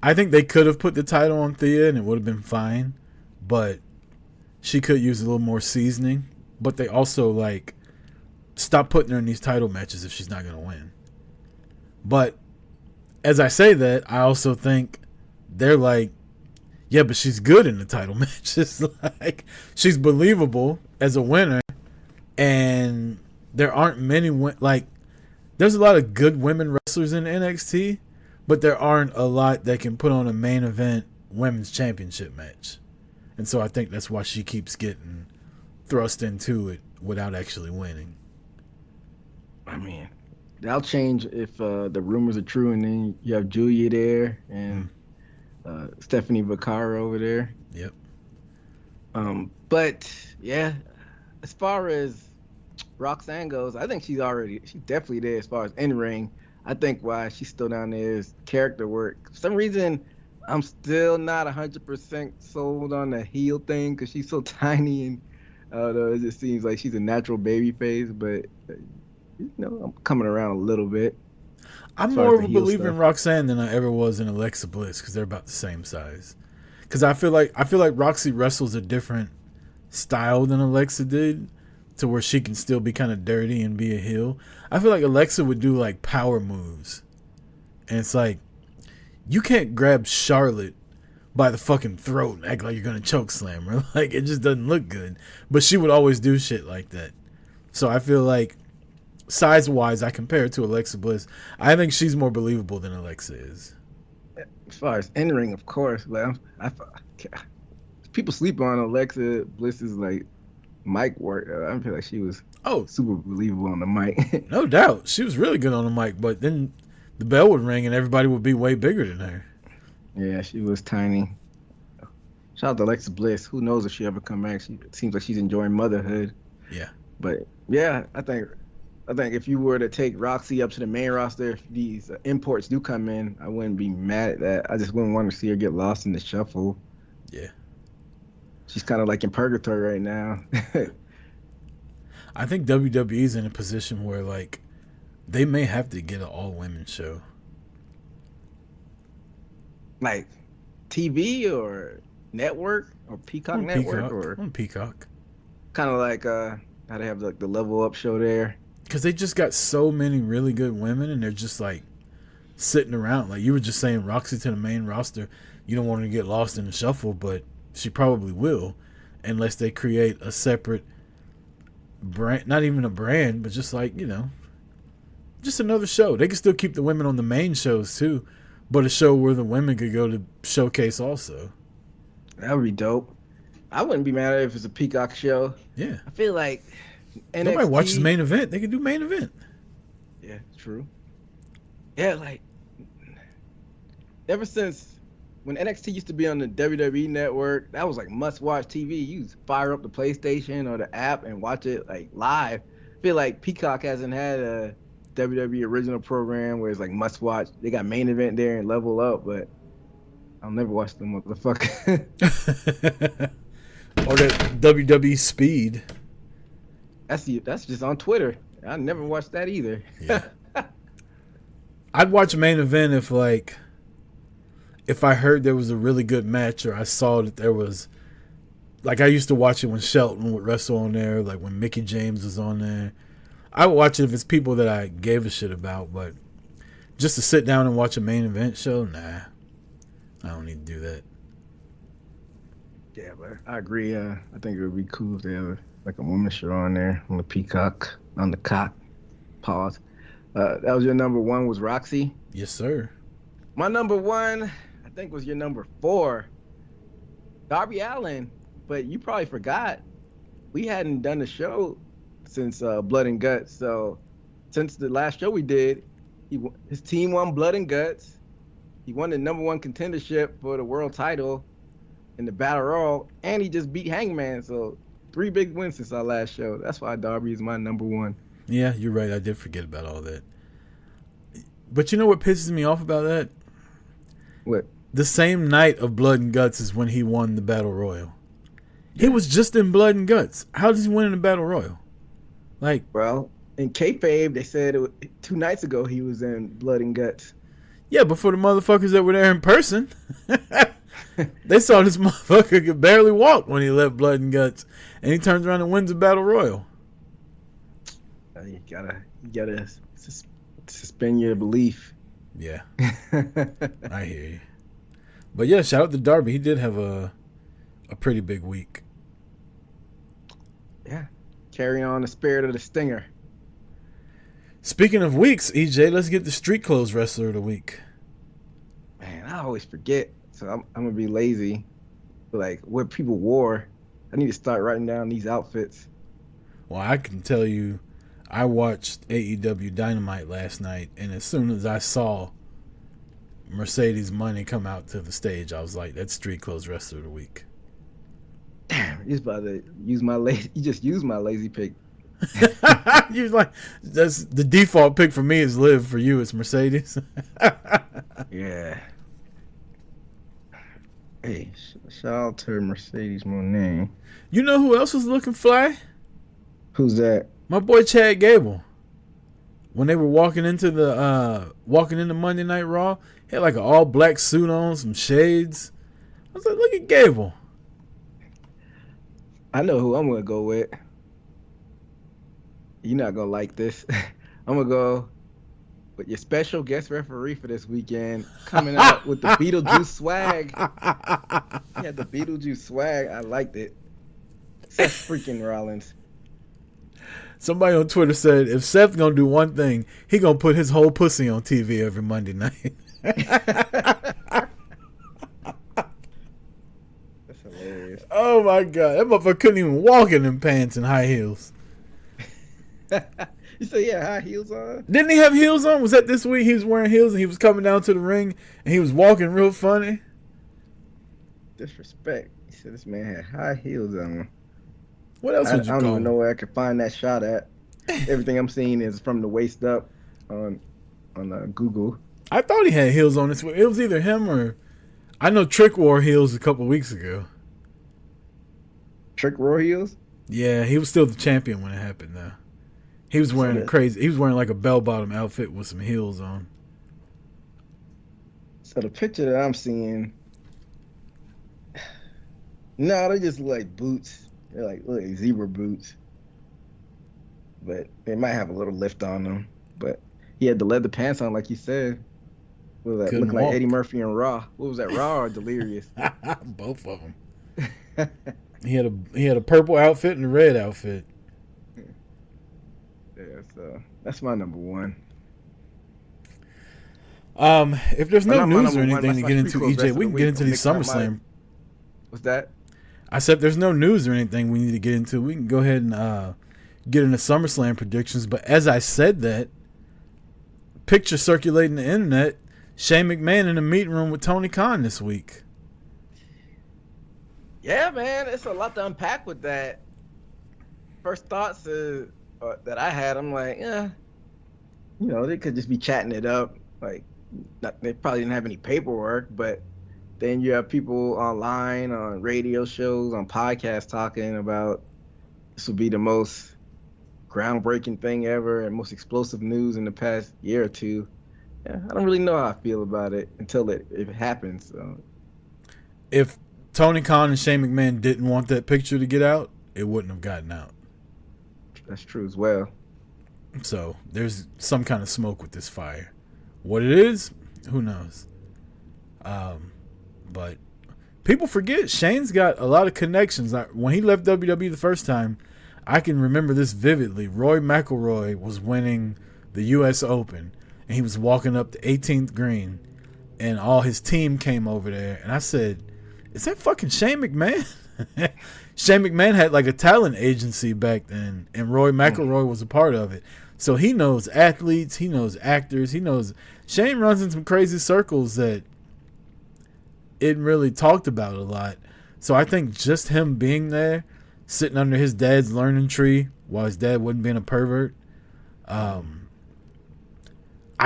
I think they could have put the title on Thea and it would have been fine, but she could use a little more seasoning. But they also stop putting her in these title matches if she's not going to win. But as I say that, I also think they're yeah, but she's good in the title matches. She's believable as a winner, and there aren't many there's a lot of good women wrestlers in NXT, but there aren't a lot that can put on a main event women's championship match. And so I think that's why she keeps getting thrust into it without actually winning. I mean, that'll change if the rumors are true, and then you have Julia there and Stephanie Vaccaro over there. Yep. But yeah, as far as Roxanne goes, I think she's definitely there as far as in ring. I think why she's still down there is character work. For some reason, I'm still not 100% sold on the heel thing because she's so tiny, and it just seems like she's a natural baby face. But I'm coming around a little bit. I'm more of a believer in Roxanne than I ever was in Alexa Bliss because they're about the same size. Because I feel like Roxy wrestles a different style than Alexa did, to where she can still be kind of dirty and be a heel. I feel like Alexa would do power moves, and it's you can't grab Charlotte by the fucking throat and act like you're gonna choke slam her. It just doesn't look good. But she would always do shit like that. So I feel like size-wise, I compare it to Alexa Bliss. I think she's more believable than Alexa is. As far as in-ring, of course. People sleep on Alexa Bliss's mic work. I feel like she was super believable on the mic. No doubt. She was really good on the mic, but then the bell would ring and everybody would be way bigger than her. Yeah, she was tiny. Shout out to Alexa Bliss. Who knows if she ever come back. She seems like she's enjoying motherhood. Yeah. But yeah, I think if you were to take Roxy up to the main roster, if these imports do come in, I wouldn't be mad at that. I just wouldn't want to see her get lost in the shuffle. Yeah. She's kind of in purgatory right now. I think WWE's in a position where they may have to get an all-women show. TV or network or Peacock Network or on Peacock. Kind of how they have the level up show there. Because they just got so many really good women, and they're just sitting around. You were just saying, Roxy to the main roster. You don't want her to get lost in the shuffle, but she probably will, unless they create a separate brand. Not even a brand, but just just another show. They can still keep the women on the main shows too, but a show where the women could go to showcase also. That would be dope. I wouldn't be mad if it's a Peacock show. Yeah. I feel like NXT, nobody watches main event. They can do main event. Yeah, true. Yeah, ever since when NXT used to be on the WWE network, that was must-watch TV. You fire up the PlayStation or the app and watch it live. I feel like Peacock hasn't had a WWE original program where it's must-watch. They got main event there and level up, but I'll never watch them motherfucker. Or that WWE Speed. That's just on Twitter. I never watched that either. Yeah. I'd watch a main event if I heard there was a really good match, or I saw that there was, like, I used to watch it when Shelton would wrestle on there, like when Mickey James was on there. I would watch it if it's people that I gave a shit about, but just to sit down and watch a main event show, nah. I don't need to do that. Yeah, but I agree. I think it would be cool if they have like a woman show on there, on the Peacock, on the cock. Pause. That was your number one, was Roxy? Yes, sir. My number one, I think, was your number 4, Darby Allin. But you probably forgot, we hadn't done the show since Blood and Guts. So since the last show we did, his team won Blood and Guts. He won the number 1 contendership for the world title in the Battle Royal, and he just beat Hangman. So 3 big wins since our last show. That's why Darby is my number 1. Yeah, you're right. I did forget about all that. But you know what pisses me off about that? What? The same night of Blood and Guts is when he won the Battle Royal. He was just in Blood and Guts. How does he win in the Battle Royal? Like, well, in kayfabe, they said 2 nights ago he was in Blood and Guts. yeah, but for the motherfuckers that were there in person, they saw this motherfucker could barely walk when he left Blood and Guts, and he turns around and wins the Battle Royal. You gotta suspend your belief. Yeah, I hear you. But yeah, shout out to Darby. He did have a pretty big week. Yeah, carry on the spirit of the Stinger. Speaking of weeks, EJ, let's get the Street Clothes Wrestler of the Week. Man, I always forget, so I'm gonna be lazy. But like what people wore, I need to start writing down these outfits. Well, I can tell you, I watched AEW Dynamite last night, and as soon as I saw Mercedes Money come out to the stage, I was like, that's Street Clothes Wrestler of the Week. Damn, you just about to use my lazy. You just used my lazy pick. You're like, that's the default pick for me is Liv. For you, it's Mercedes. Yeah. Hey, shout out to Mercedes Moné. You know who else was looking fly? Who's that? My boy Chad Gable. When they were walking into Monday Night Raw, he had like an all black suit on, some shades. I was like, look at Gable. I know who I'm gonna go with. You're not gonna like this. I'm gonna go with your special guest referee for this weekend, coming out with the Beetlejuice swag. He had the Beetlejuice swag. I liked it. Seth freaking Rollins. Somebody on Twitter said if Seth's gonna do one thing, he gonna put his whole pussy on TV every Monday night. That's hilarious. Oh my god, that motherfucker couldn't even walk in them pants and high heels. You say yeah, high heels on? Didn't he have heels on? Was that this week? He was wearing heels and he was coming down to the ring and he was walking real funny. Disrespect. He said this man had high heels on. What else would you I don't call even him? know where I could find that shot at. Everything I'm seeing is from the waist up on Google. I thought he had heels on this week. It was either him or I know Trick wore heels a couple weeks ago. Trick Roy heels? Yeah, he was still the champion when it happened though. He was wearing he was wearing like a bell bottom outfit with some heels on. So the picture that I'm seeing, no, they just look like boots. They're like zebra boots, but they might have a little lift on them. But he had the leather pants on, like you said. What was that? Couldn't Looking like walk. Eddie Murphy and Raw. What was that? Raw or Delirious? Both of them. He had a purple outfit and a red outfit. Yeah, so that's my number one. If there's no Not my news or number one, anything to my get Street into, Clothes EJ, Wrestler we of can the get Week. into I'm these mixing my SummerSlam. mind. What's that? I said if there's no news or anything we need to get into, we can go ahead and get into SummerSlam predictions. But as I said that, picture circulating the internet, Shane McMahon in a meeting room with Tony Khan this week. Yeah, man, it's a lot to unpack with that. First thoughts that I had, I'm like, yeah, they could just be chatting it up. Like, they probably didn't have any paperwork, but then you have people online, on radio shows, on podcasts talking about this would be the most groundbreaking thing ever and most explosive news in the past year or two. Yeah, I don't really know how I feel about it until it happens. So. If Tony Khan and Shane McMahon didn't want that picture to get out, it wouldn't have gotten out. That's true as well. So there's some kind of smoke with this fire. What it is, who knows? But people forget Shane's got a lot of connections. When he left WWE the first time, I can remember this vividly. Roy McIlroy was winning the U.S. Open, and he was walking up the 18th green, and all his team came over there, and I said, is that fucking Shane McMahon? Shane McMahon had like a talent agency back then, and Roy McIlroy was a part of it. So he knows athletes, he knows actors, he knows. Shane runs in some crazy circles that isn't really talked about a lot. So I think just him being there, sitting under his dad's learning tree while his dad wasn't being a pervert, I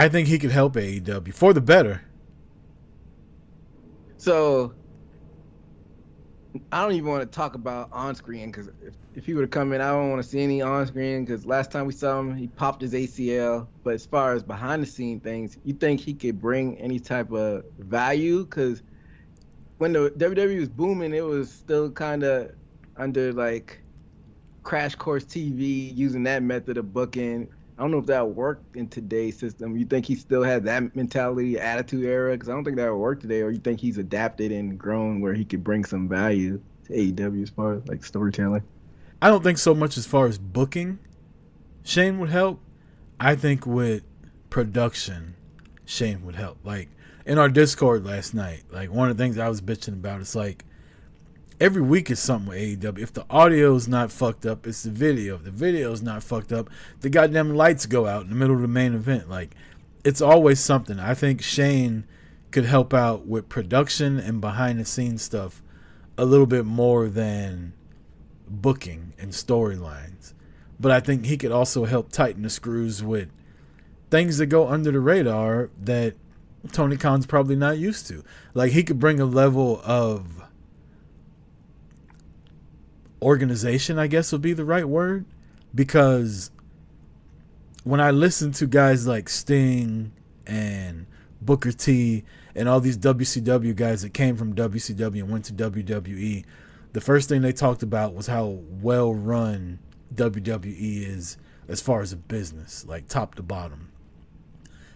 think he could help AEW for the better. So I don't even want to talk about on screen because if he were to come in, I don't want to see any on screen because last time we saw him, he popped his ACL. But as far as behind the scene things, you think he could bring any type of value? Because when the WWE was booming, it was still kind of under like Crash Course TV, using that method of booking. I don't know if that worked in today's system. You think he still had that mentality, attitude era? Because I don't think that would work today. Or you think he's adapted and grown where he could bring some value to AEW as far as like storytelling? I don't think so much as far as booking Shane would help. I think with production, Shane would help. Like in our Discord last night, like one of the things I was bitching about, it's like every week is something with AEW. If the audio's not fucked up, it's the video. If the video's not fucked up, the goddamn lights go out in the middle of the main event. Like, it's always something. I think Shane could help out with production and behind-the-scenes stuff a little bit more than booking and storylines. But I think he could also help tighten the screws with things that go under the radar that Tony Khan's probably not used to. Like, he could bring a level of organization, I guess would be the right word, because when I listen to guys like Sting and Booker T and all these WCW guys that came from WCW and went to WWE, the first thing they talked about was how well run WWE is as far as a business, like top to bottom.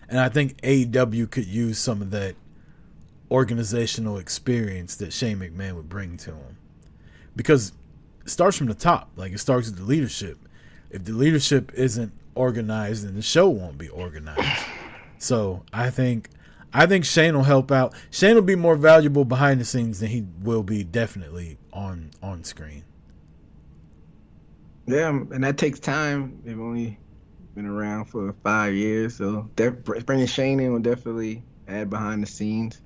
And I think AEW could use some of that organizational experience that Shane McMahon would bring to him, because it starts from the top. Like, it starts with the leadership. If the leadership isn't organized, then the show won't be organized. So I think Shane will help out. Shane will be more valuable behind the scenes than he will be definitely on screen. Yeah, and that takes time. They've only been around for 5 years, so bringing Shane in will definitely add behind the scenes.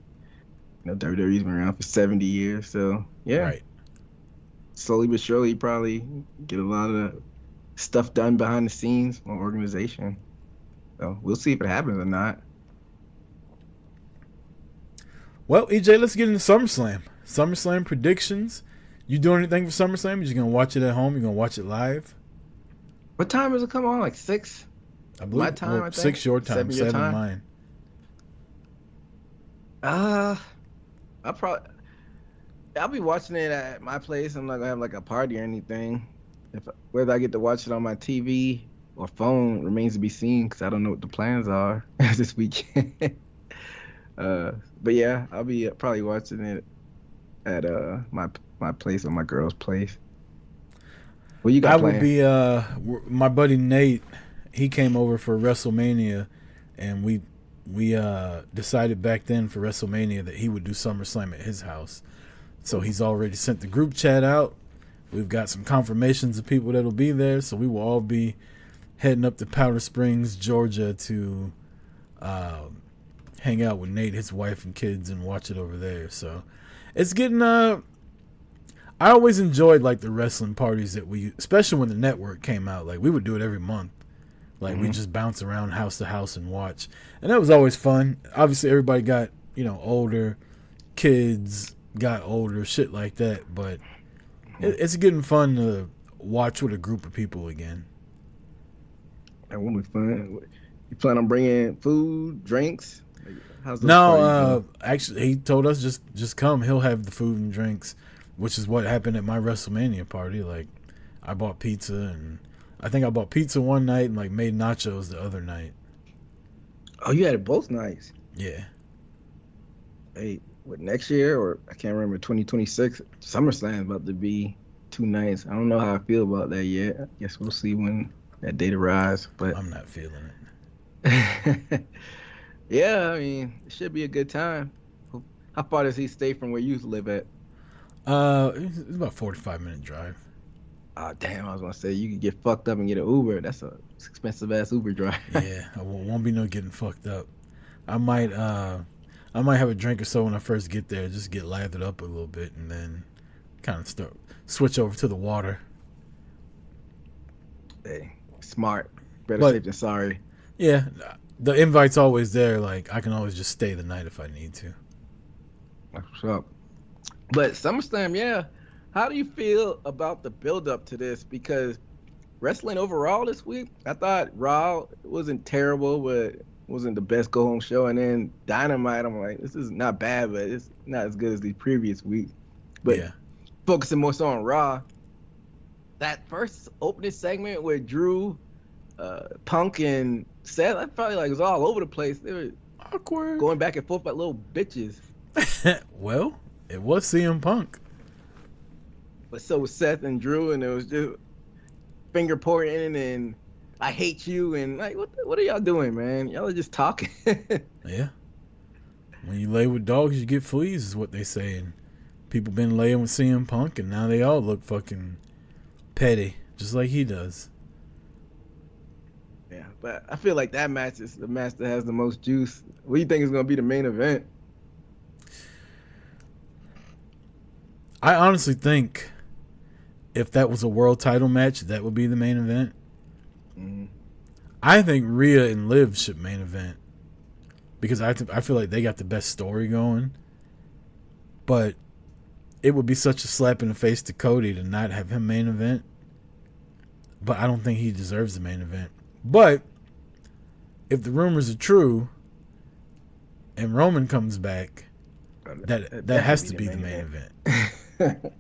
You know, WWE's been around for 70 years, so yeah. Right. Slowly but surely, probably get a lot of stuff done behind the scenes on organization. So we'll see if it happens or not. Well, EJ, let's get into SummerSlam. SummerSlam predictions. You doing anything for SummerSlam? You just gonna watch it at home? You gonna watch it live? What time does it come on? Like 6? I believe my time. I think 6 your time, 7 mine. I'll be watching it at my place. I'm not gonna have like a party or anything. Whether I get to watch it on my TV or phone remains to be seen, because I don't know what the plans are this weekend. But yeah, I'll be probably watching it at my place or my girl's place. Well, you got I planned? would be my buddy Nate. He came over for WrestleMania, and we decided back then for WrestleMania that he would do SummerSlam at his house. So he's already sent the group chat out. We've got some confirmations of people that'll be there. So we will all be heading up to Powder Springs, Georgia to hang out with Nate, his wife, and kids and watch it over there. So it's getting... I always enjoyed like the wrestling parties that we... Especially when the network came out. Like, we would do it every month. Like, we just bounce around house to house and watch. And that was always fun. Obviously, everybody got, older. Kids got older, shit like that, but it's getting fun to watch with a group of people again. That won't be fun. You plan on bringing food, drinks? Like, how's those No, parties going? actually, he told us just come. He'll have the food and drinks, which is what happened at my WrestleMania party. Like, I bought pizza, and I think I bought pizza one night and like made nachos the other night. Oh, you had it both nights. Yeah. Hey, what, next year, or I can't remember, 2026 SummerSlam about to be 2 nights. I don't know how I feel about that yet. I guess we'll see when that date arrives. But I'm not feeling yeah, I mean, it should be a good time. How far does he stay from where you live at? it. It's about 45-minute drive. Oh, damn, I was gonna say you could get fucked up and get an Uber. That's a expensive ass Uber drive. Yeah, I won't be no getting fucked up. I might have a drink or so when I first get there, just get lathered up a little bit, and then kind of switch over to the water. Hey, smart. Better But safe than sorry. yeah, the invite's always there. Like, I can always just stay the night if I need to. That's what's up. But SummerSlam, yeah. How do you feel about the build up to this? Because wrestling overall this week, I thought Raw wasn't terrible, but wasn't the best go home show. And then Dynamite, I'm like, this is not bad, but it's not as good as the previous week. But Yeah. focusing more so on Raw, that first opening segment with Drew, Punk, and Seth, I felt like it was all over the place. They were Awkward. going back and forth like little bitches. Well, it was CM Punk. But so was Seth and Drew, and it was just finger pointing and I hate you, and like, what are y'all doing, man? Y'all are just talking. Yeah. When you lay with dogs, you get fleas, is what they say. And people been laying with CM Punk, and now they all look fucking petty, just like he does. Yeah, but I feel like that match is the match that has the most juice. What do you think is going to be the main event? I honestly think if that was a world title match, that would be the main event. Mm-hmm. I think Rhea and Liv should main event because I feel like they got the best story going. But it would be such a slap in the face to Cody to not have him main event. But I don't think he deserves the main event. But if the rumors are true and Roman comes back, that has to be the main event.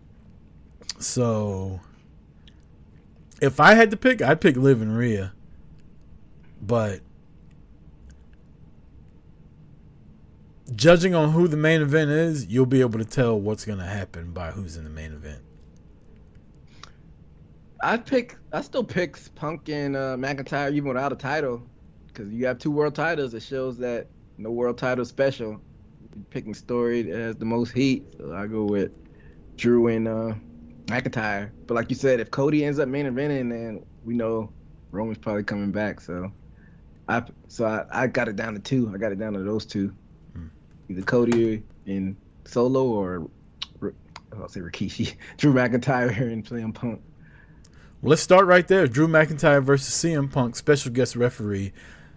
So if I had to pick, I'd pick Liv and Rhea. But judging on who the main event is, you'll be able to tell what's going to happen by who's in the main event. I still pick Punk and McIntyre even without a title, because you have 2 world titles. It shows that no world title is special. You're picking story that has the most heat, so I go with Drew and McIntyre. But like you said, if Cody ends up main eventing, then we know Roman's probably coming back. So I got it down to 2. I got it down to those 2, either Cody in Solo or I'll say Rikishi, Drew McIntyre and CM Punk. Well, let's start right there. Drew McIntyre versus CM Punk. Special guest referee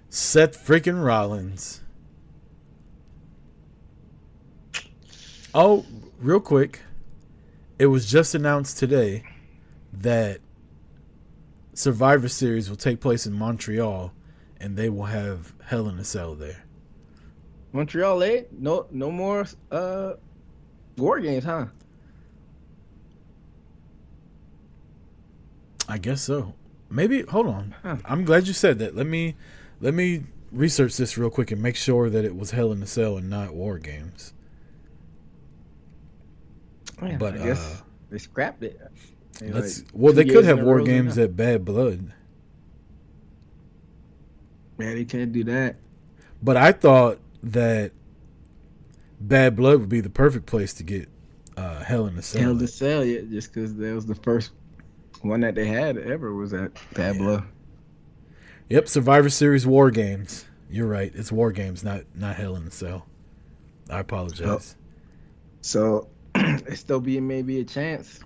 Seth freaking Rollins. Oh, real quick. It was just announced today that Survivor Series will take place in Montreal, and they will have Hell in a Cell there. Montreal, no more War Games, huh? I guess so. Maybe. Hold on. I'm glad you said that. Let me research this real quick and make sure that it was Hell in a Cell and not War Games. Yeah, But I guess they scrapped it. They could have War Games at Bad Blood. Yeah, they can't do that. But I thought that Bad Blood would be the perfect place to get Hell in a Cell. Hell in a Cell, yeah, just because that was the first one that they had ever was at Bad Blood. Yep, Survivor Series War Games. You're right. It's War Games, not Hell in a Cell. I apologize. So it still be maybe a chance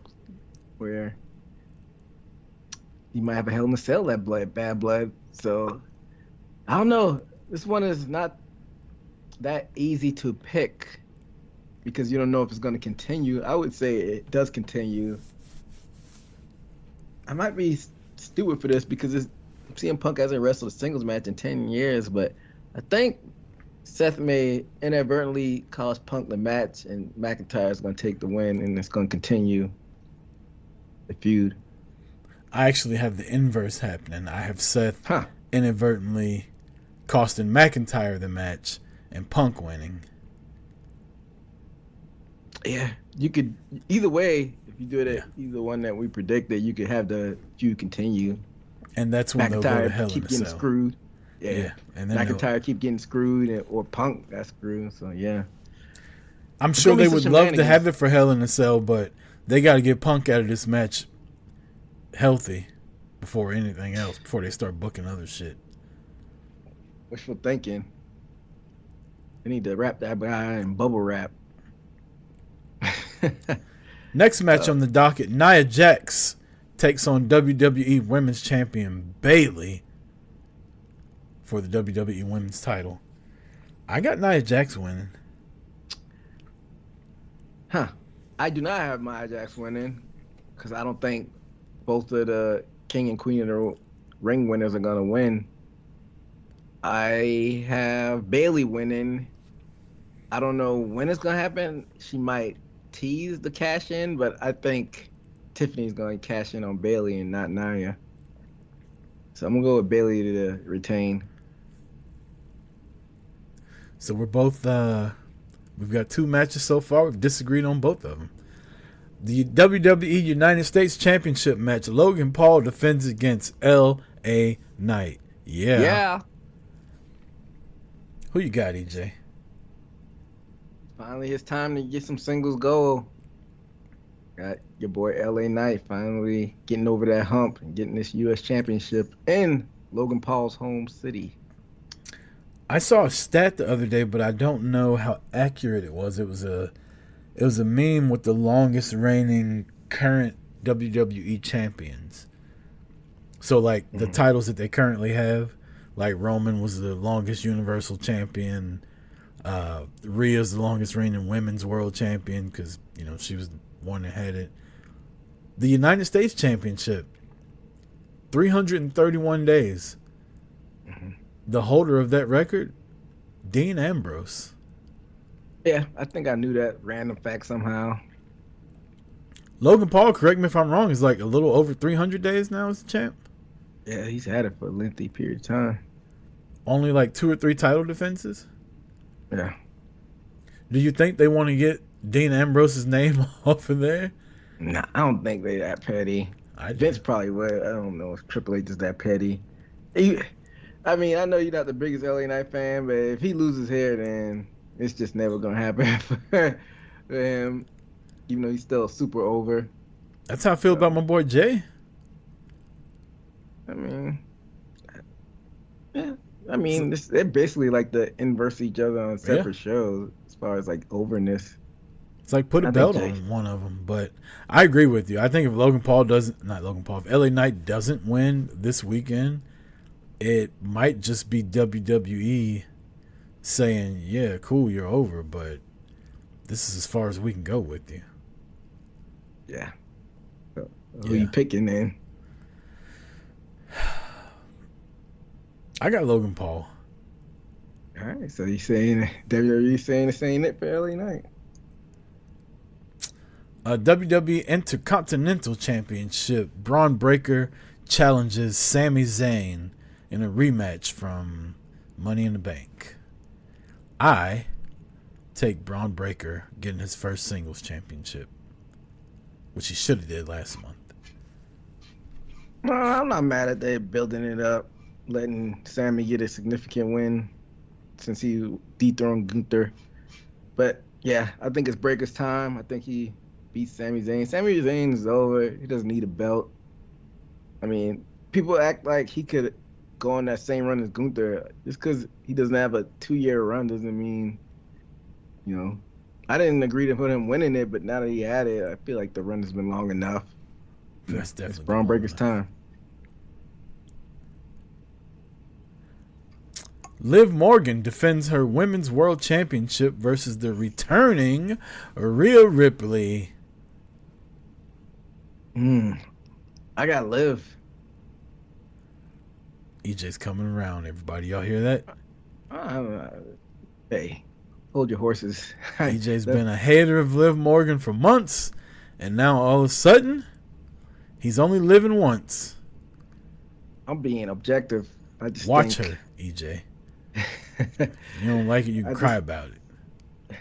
where you might have a Hell in a Cell at Bad Blood. So I don't know. This one is not that easy to pick because you don't know if it's going to continue. I would say it does continue. I might be stupid for this because CM Punk hasn't wrestled a singles match in 10 years, but I think Seth may inadvertently cause Punk the match, and McIntyre is going to take the win, and it's going to continue the feud. I actually have the inverse happening. I have Seth Huh. inadvertently costing McIntyre the match and Punk winning. Yeah, you could either way. If you do it at either one that we predicted, you could have the feud continue. And that's when they'll go to Hell in keep a getting Cell. screwed. Yeah. And then McIntyre keep getting screwed, or Punk got screwed. So yeah, I'm It's sure gonna be they some would love to shenanigans. have it for Hell in a Cell, but they got to get Punk out of this match healthy before anything else, before they start booking other shit. wishful thinking. They need to wrap that guy in bubble wrap. Next match on the docket, Nia Jax takes on WWE Women's Champion Bayley for the WWE Women's title. I got Nia Jax winning. Huh. I do not have my Ajax winning because I don't think both of the King and Queen of the Ring winners are going to win. I have Bailey winning. I don't know when it's going to happen. She might tease the cash in, but I think Tiffany's going to cash in on Bailey and not Nia. So I'm going to go with Bailey to retain. So we're both, we've got 2 matches so far. We've disagreed on both of them. The WWE United States Championship match, Logan Paul defends against L.A. Knight. Yeah. Who you got, EJ? Finally, it's time to get some singles goal. Got your boy L.A. Knight finally getting over that hump and getting this U.S. Championship in Logan Paul's home city. I saw a stat the other day, but I don't know how accurate it was. It was a meme with the longest reigning current WWE champions. So like the titles that they currently have, like Roman was the longest Universal Champion. Rhea's the longest reigning women's world champion because, you know, she was the one that had it. The United States Championship, 331 days. The holder of that record, Dean Ambrose. Yeah, I think I knew that random fact somehow. Logan Paul, correct me if I'm wrong, is like a little over 300 days now as the champ. Yeah, he's had it for a lengthy period of time. Only like 2 or 3 title defenses. Yeah. Do you think they want to get Dean Ambrose's name off of there? Nah, I don't think they that petty. Vince probably would. I don't know if Triple H is that petty. I mean, I know you're not the biggest LA Knight fan, but if he loses here, then it's just never gonna happen for him. Even though he's still super over. That's how I feel about my boy Jay. I mean, yeah. I mean, they're basically like the inverse of each other on separate shows as far as like overness. It's like put a belt on one of them. But I agree with you. I think if if LA Knight doesn't win this weekend, it might just be WWE saying, yeah, cool, you're over, but this is as far as we can go with you. Yeah. Who you picking then? I got Logan Paul. All right, so you saying WWE saying the same it for LA Knight? WWE Intercontinental Championship, Braun Breaker challenges Sami Zayn in a rematch from Money in the Bank. I take Braun Breaker getting his first singles championship, which he should have did last month. No, I'm not mad at they building it up, letting Sammy get a significant win since he dethroned Gunther. But yeah, I think it's Breaker's time. I think he beats Sami Zayn. Sami Zayn is over. He doesn't need a belt. I mean, people act like he could go on that same run as Gunther. Just because he doesn't have a 2-year run doesn't mean, you know. I didn't agree to put him winning it, but now that he had it, I feel like the run has been long enough. That's definitely it's Braun Breaker's time. Liv Morgan defends her Women's World Championship versus the returning Rhea Ripley. I got Liv. EJ's coming around, everybody. Y'all hear that? Hey, hold your horses. EJ's been a hater of Liv Morgan for months, and now all of a sudden, he's only living once. I'm being objective. I just watch think... her, EJ. If you don't like it, you can cry about it.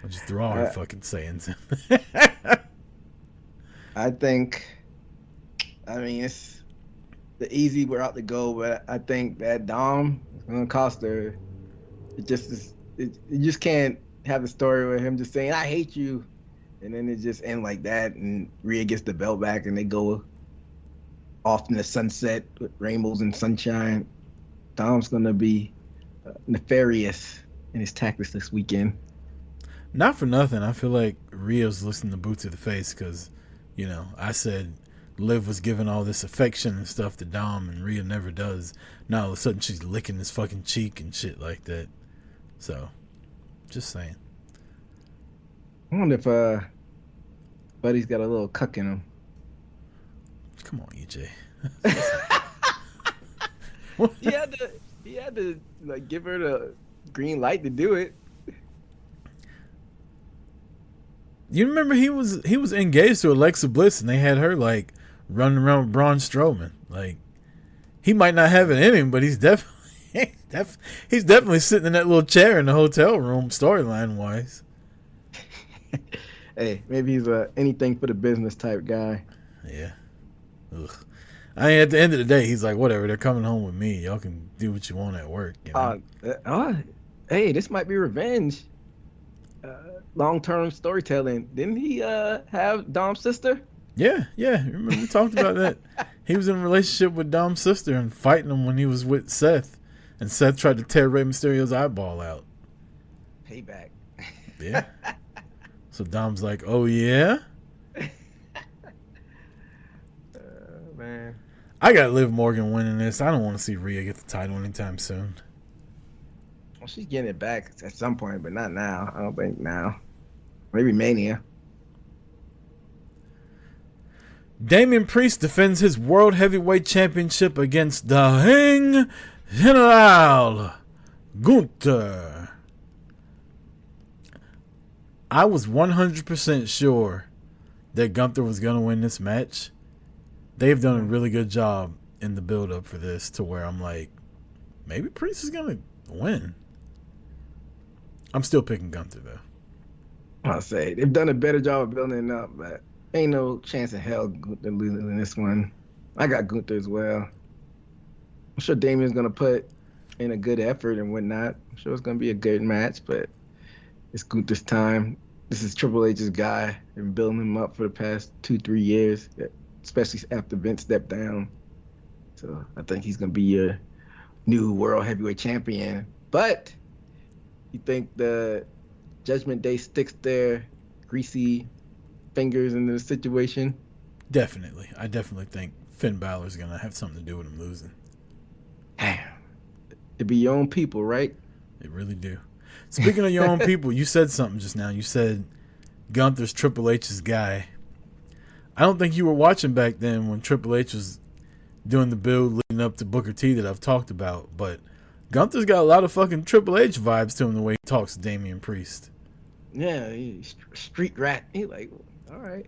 I'll just throw all her fucking sayings in. I mean, it's the easy route to go, but I think that Dom is gonna cost her. It just is. You just can't have a story with him just saying "I hate you," and then it just end like that, and Rhea gets the belt back, and they go off in the sunset with rainbows and sunshine. Dom's gonna be nefarious in his tactics this weekend. Not for nothing, I feel like Rhea's listening to boot to the face because, you know, I said Liv was giving all this affection and stuff to Dom, and Rhea never does. Now all of a sudden she's licking his fucking cheek and shit like that. So, just saying. I wonder if Buddy's got a little cuck in him. Come on, EJ. He had to like give her the green light to do it. You remember he was engaged to Alexa Bliss, and they had her like running around with Braun Strowman. Like, he might not have it in him, but he's definitely sitting in that little chair in the hotel room, storyline wise. Hey, maybe he's a anything for the business type guy. Yeah. Ugh. I mean, at the end of the day, he's like, whatever. They're coming home with me. Y'all can do what you want at work. You know? Hey, this might be revenge. Long-term storytelling. Didn't he have Dom's sister? Yeah. Remember we talked about that. He was in a relationship with Dom's sister and fighting him when he was with Seth, and Seth tried to tear Rey Mysterio's eyeball out. Payback. Yeah. So Dom's like, oh yeah. Man. I got Liv Morgan winning this. I don't want to see Rhea get the title anytime soon. Well, she's getting it back at some point, but not now. I don't think now. Maybe Mania. Damian Priest defends his World Heavyweight Championship against the Ring General Gunther. I was 100% sure that Gunther was going to win this match. They've done a really good job in the build-up for this to where I'm like, maybe Priest is going to win. I'm still picking Gunther, though. I'll say they've done a better job of building it up, but ain't no chance in hell Gunther losing in this one. I got Gunther as well. I'm sure Damian's going to put in a good effort and whatnot. I'm sure it's going to be a good match, but it's Gunther's time. This is Triple H's guy. They've been building him up for the past 2-3 years, especially after Vince stepped down. So I think he's going to be your new World Heavyweight Champion. But you think the Judgment Day sticks their greasy fingers into the situation? Definitely. I definitely think Finn Balor's going to have something to do with him losing. It'd be your own people, right? They really do. Speaking of your own people, you said something just now. You said Gunther's Triple H's guy. I don't think you were watching back then when Triple H was doing the build leading up to Booker T that I've talked about, but Gunther's got a lot of fucking Triple H vibes to him the way he talks to Damian Priest. Yeah, he's street rat. He like, all right.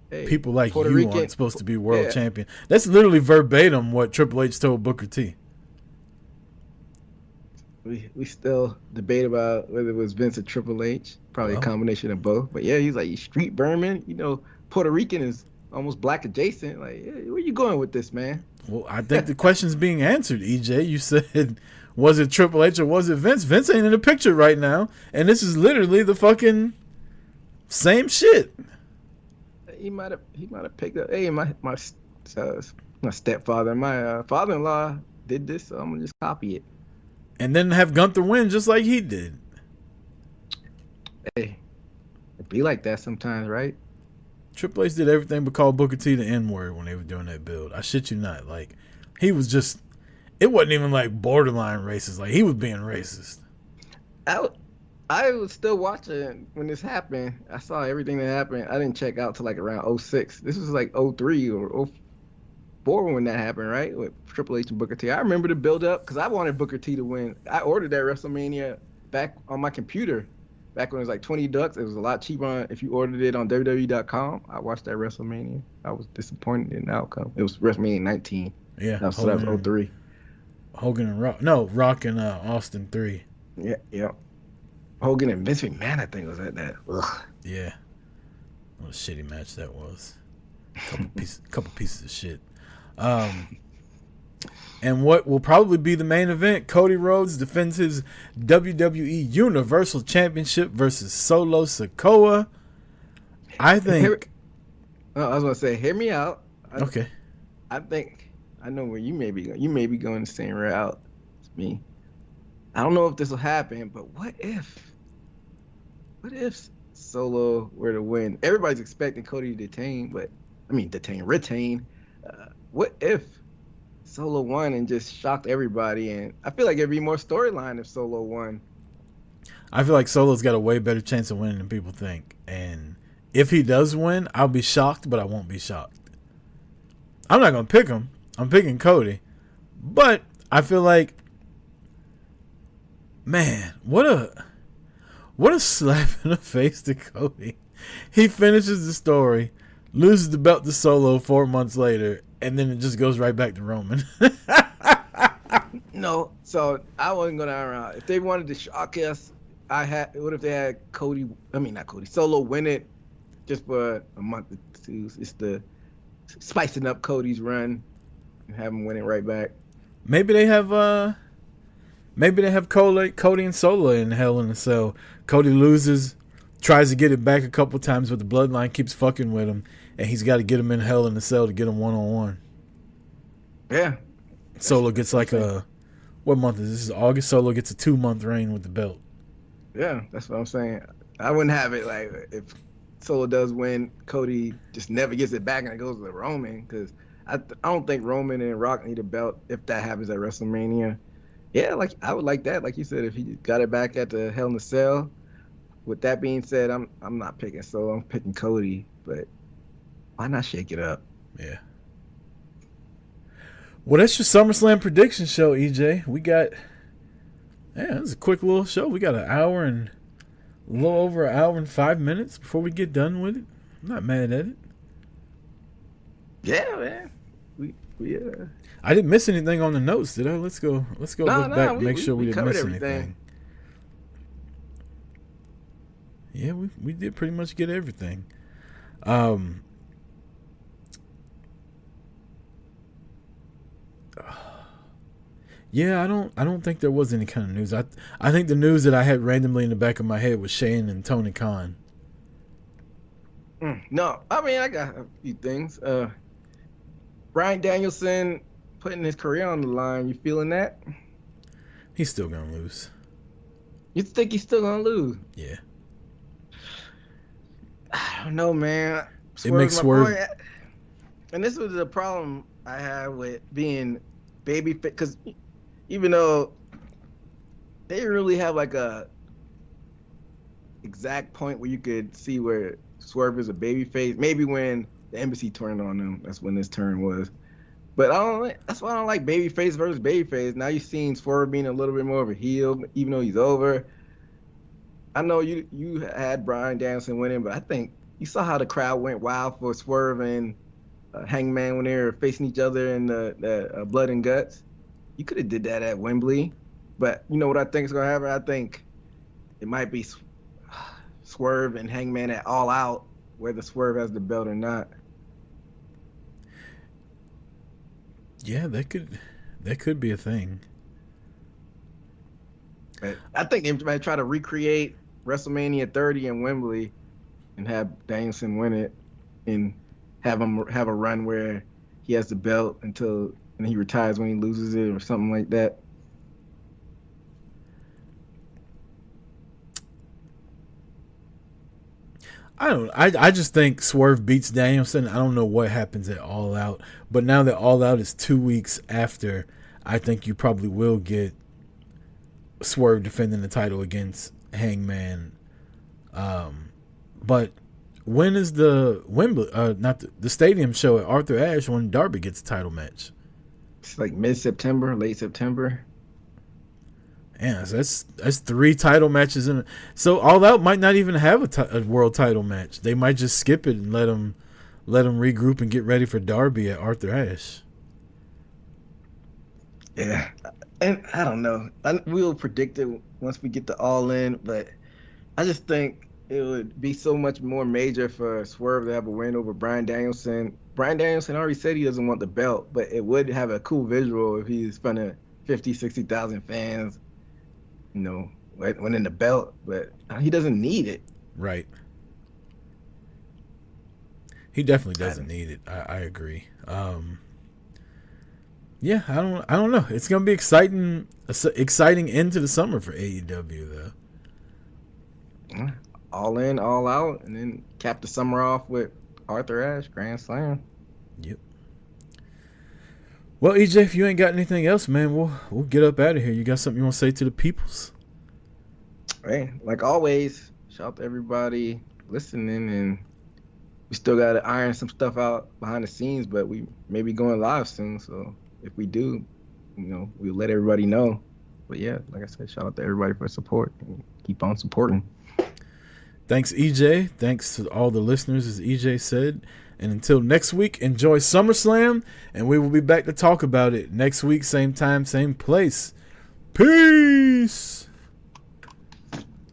Hey, people like Puerto you Rican aren't supposed to be world champion. That's literally verbatim what Triple H told Booker T. We still debate about whether it was Vince or Triple H. Probably a combination of both. But yeah, he's like, you street Berman. You know, Puerto Rican is almost black adjacent. Like, where you going with this, man? Well, I think the question's being answered, EJ. You said, was it Triple H or was it Vince? Vince ain't in the picture right now. And this is literally the fucking same shit. He might have picked up, hey, my stepfather, my father-in-law did this, so I'm going to just copy it. And then have Gunther win just like he did. Hey, it be like that sometimes, right? Triple H did everything but call Booker T the N-word when they were doing that build. I shit you not. Like, he was just, it wasn't even like borderline racist. Like, he was being racist. I was still watching when this happened. I saw everything that happened. I didn't check out till like around 06. This was like 03 or 2004 when that happened, right? With Triple H and Booker T. I remember the build up because I wanted Booker T to win. I ordered that WrestleMania back on my computer. Back when it was like $20, it was a lot cheaper if you ordered it on WWE.com. I watched that WrestleMania. I was disappointed in the outcome. It was WrestleMania 19. Yeah. So that was 03. Hogan and Rock. No, Rock and Austin 3. Yeah. Hogan and Vince McMahon, I think, was at that. Ugh. Yeah. What a shitty match that was. Couple pieces of shit. And what will probably be the main event, Cody Rhodes defends his WWE Universal Championship versus Solo Sikoa. I think... I was going to say, hear me out. Okay. I think I know where you may be going. You may be going the same route as me. I don't know if this will happen, but what if Solo were to win? Everybody's expecting Cody to retain. What if Solo won and just shocked everybody? And I feel like it'd be more storyline if Solo won. I feel like Solo's got a way better chance of winning than people think. And if he does win, I'll be shocked, but I won't be shocked. I'm not going to pick him. I'm picking Cody. But I feel like, man, what a slap in the face to Cody. He finishes the story, loses the belt to Solo 4 months later, and then it just goes right back to Roman. No, so I wasn't going down around. If they wanted to shock us, what if they had Solo win it just for a month or two? It's the spicing up Cody's run and have him win it right back. Maybe they have Cody and Solo in Hell in a Cell. Cody loses, tries to get it back a couple times, but the bloodline keeps fucking with him, and he's got to get him in Hell in a Cell to get him one-on-one. Yeah. Solo gets like what month is this? This is August. Solo gets a 2-month reign with the belt. Yeah, that's what I'm saying. I wouldn't have it like if Solo does win, Cody just never gets it back and it goes to Roman, because I don't think Roman and Rock need a belt if that happens at WrestleMania. Yeah, like I would like that. Like you said, if he got it back at the Hell in a Cell. With that being said, I'm not picking Solo. I'm picking Cody. But why not shake it up? Yeah. Well, that's your SummerSlam prediction show, EJ. We got, it was a quick little show. We got a little over an hour and 5 minutes before we get done with it. I'm not mad at it. Yeah, man. We I didn't miss anything on the notes, did I? Let's go look back and make sure we didn't miss anything. Yeah, we did pretty much get everything. Yeah, I don't think there was any kind of news. I think the news that I had randomly in the back of my head was Shane and Tony Khan. No, I mean, I got a few things. Bryan Danielson putting his career on the line. You feeling that? He's still gonna lose. You think he's still gonna lose? Yeah. I don't know, man. It makes Swerve. And this was the problem I had with being baby fit, because even though they didn't really have like a exact point where you could see where Swerve is a baby face. Maybe when the embassy turned on him, that's when this turn was. But that's why I don't like babyface versus babyface. Now you've seen Swerve being a little bit more of a heel, even though he's over. I know you had Bryan Danielson winning, but I think you saw how the crowd went wild for Swerve and Hangman when they were facing each other in the Blood and Guts. You could have did that at Wembley. But you know what I think is going to happen? I think it might be Swerve and Hangman at All Out, whether Swerve has the belt or not. Yeah, that could be a thing. I think they might try to recreate WrestleMania 30 in Wembley and have Danielson win it and have him have a run where he has the belt and he retires when he loses it or something like that. I just think Swerve beats Danielson. I don't know what happens at All Out, but now that All Out is 2 weeks after, I think you probably will get Swerve defending the title against Hangman. But when is the Wimbledon, not the stadium show at Arthur Ashe when Darby gets a title match? It's like mid-September, late September. Yeah, so that's 3 title matches in. So All Out might not even have a world title match. They might just skip it and let them regroup and get ready for Darby at Arthur Ashe. Yeah, and I don't know. We'll predict it once we get the All In, but I just think it would be so much more major for Swerve to have a win over Bryan Danielson. Bryan Danielson already said he doesn't want the belt, but it would have a cool visual if he's in front of 50, 60,000 fans, winning the belt, but he doesn't need it. Right. He definitely doesn't need it. I agree. Yeah, I don't know. It's gonna be exciting into the summer for AEW though. All In, all out, and then cap the summer off with Arthur Ashe Grand Slam. Yep. Well, EJ, if you ain't got anything else, man, we'll get up out of here. You got something you want to say to the peoples? Hey, like always, shout out to everybody listening, and we still got to iron some stuff out behind the scenes, but we may be going live soon, so if we do, we'll let everybody know. But yeah, like I said, shout out to everybody for support, and keep on supporting. Thanks, EJ. Thanks to all the listeners, as EJ said. And until next week, enjoy SummerSlam, and we will be back to talk about it next week, same time, same place. Peace!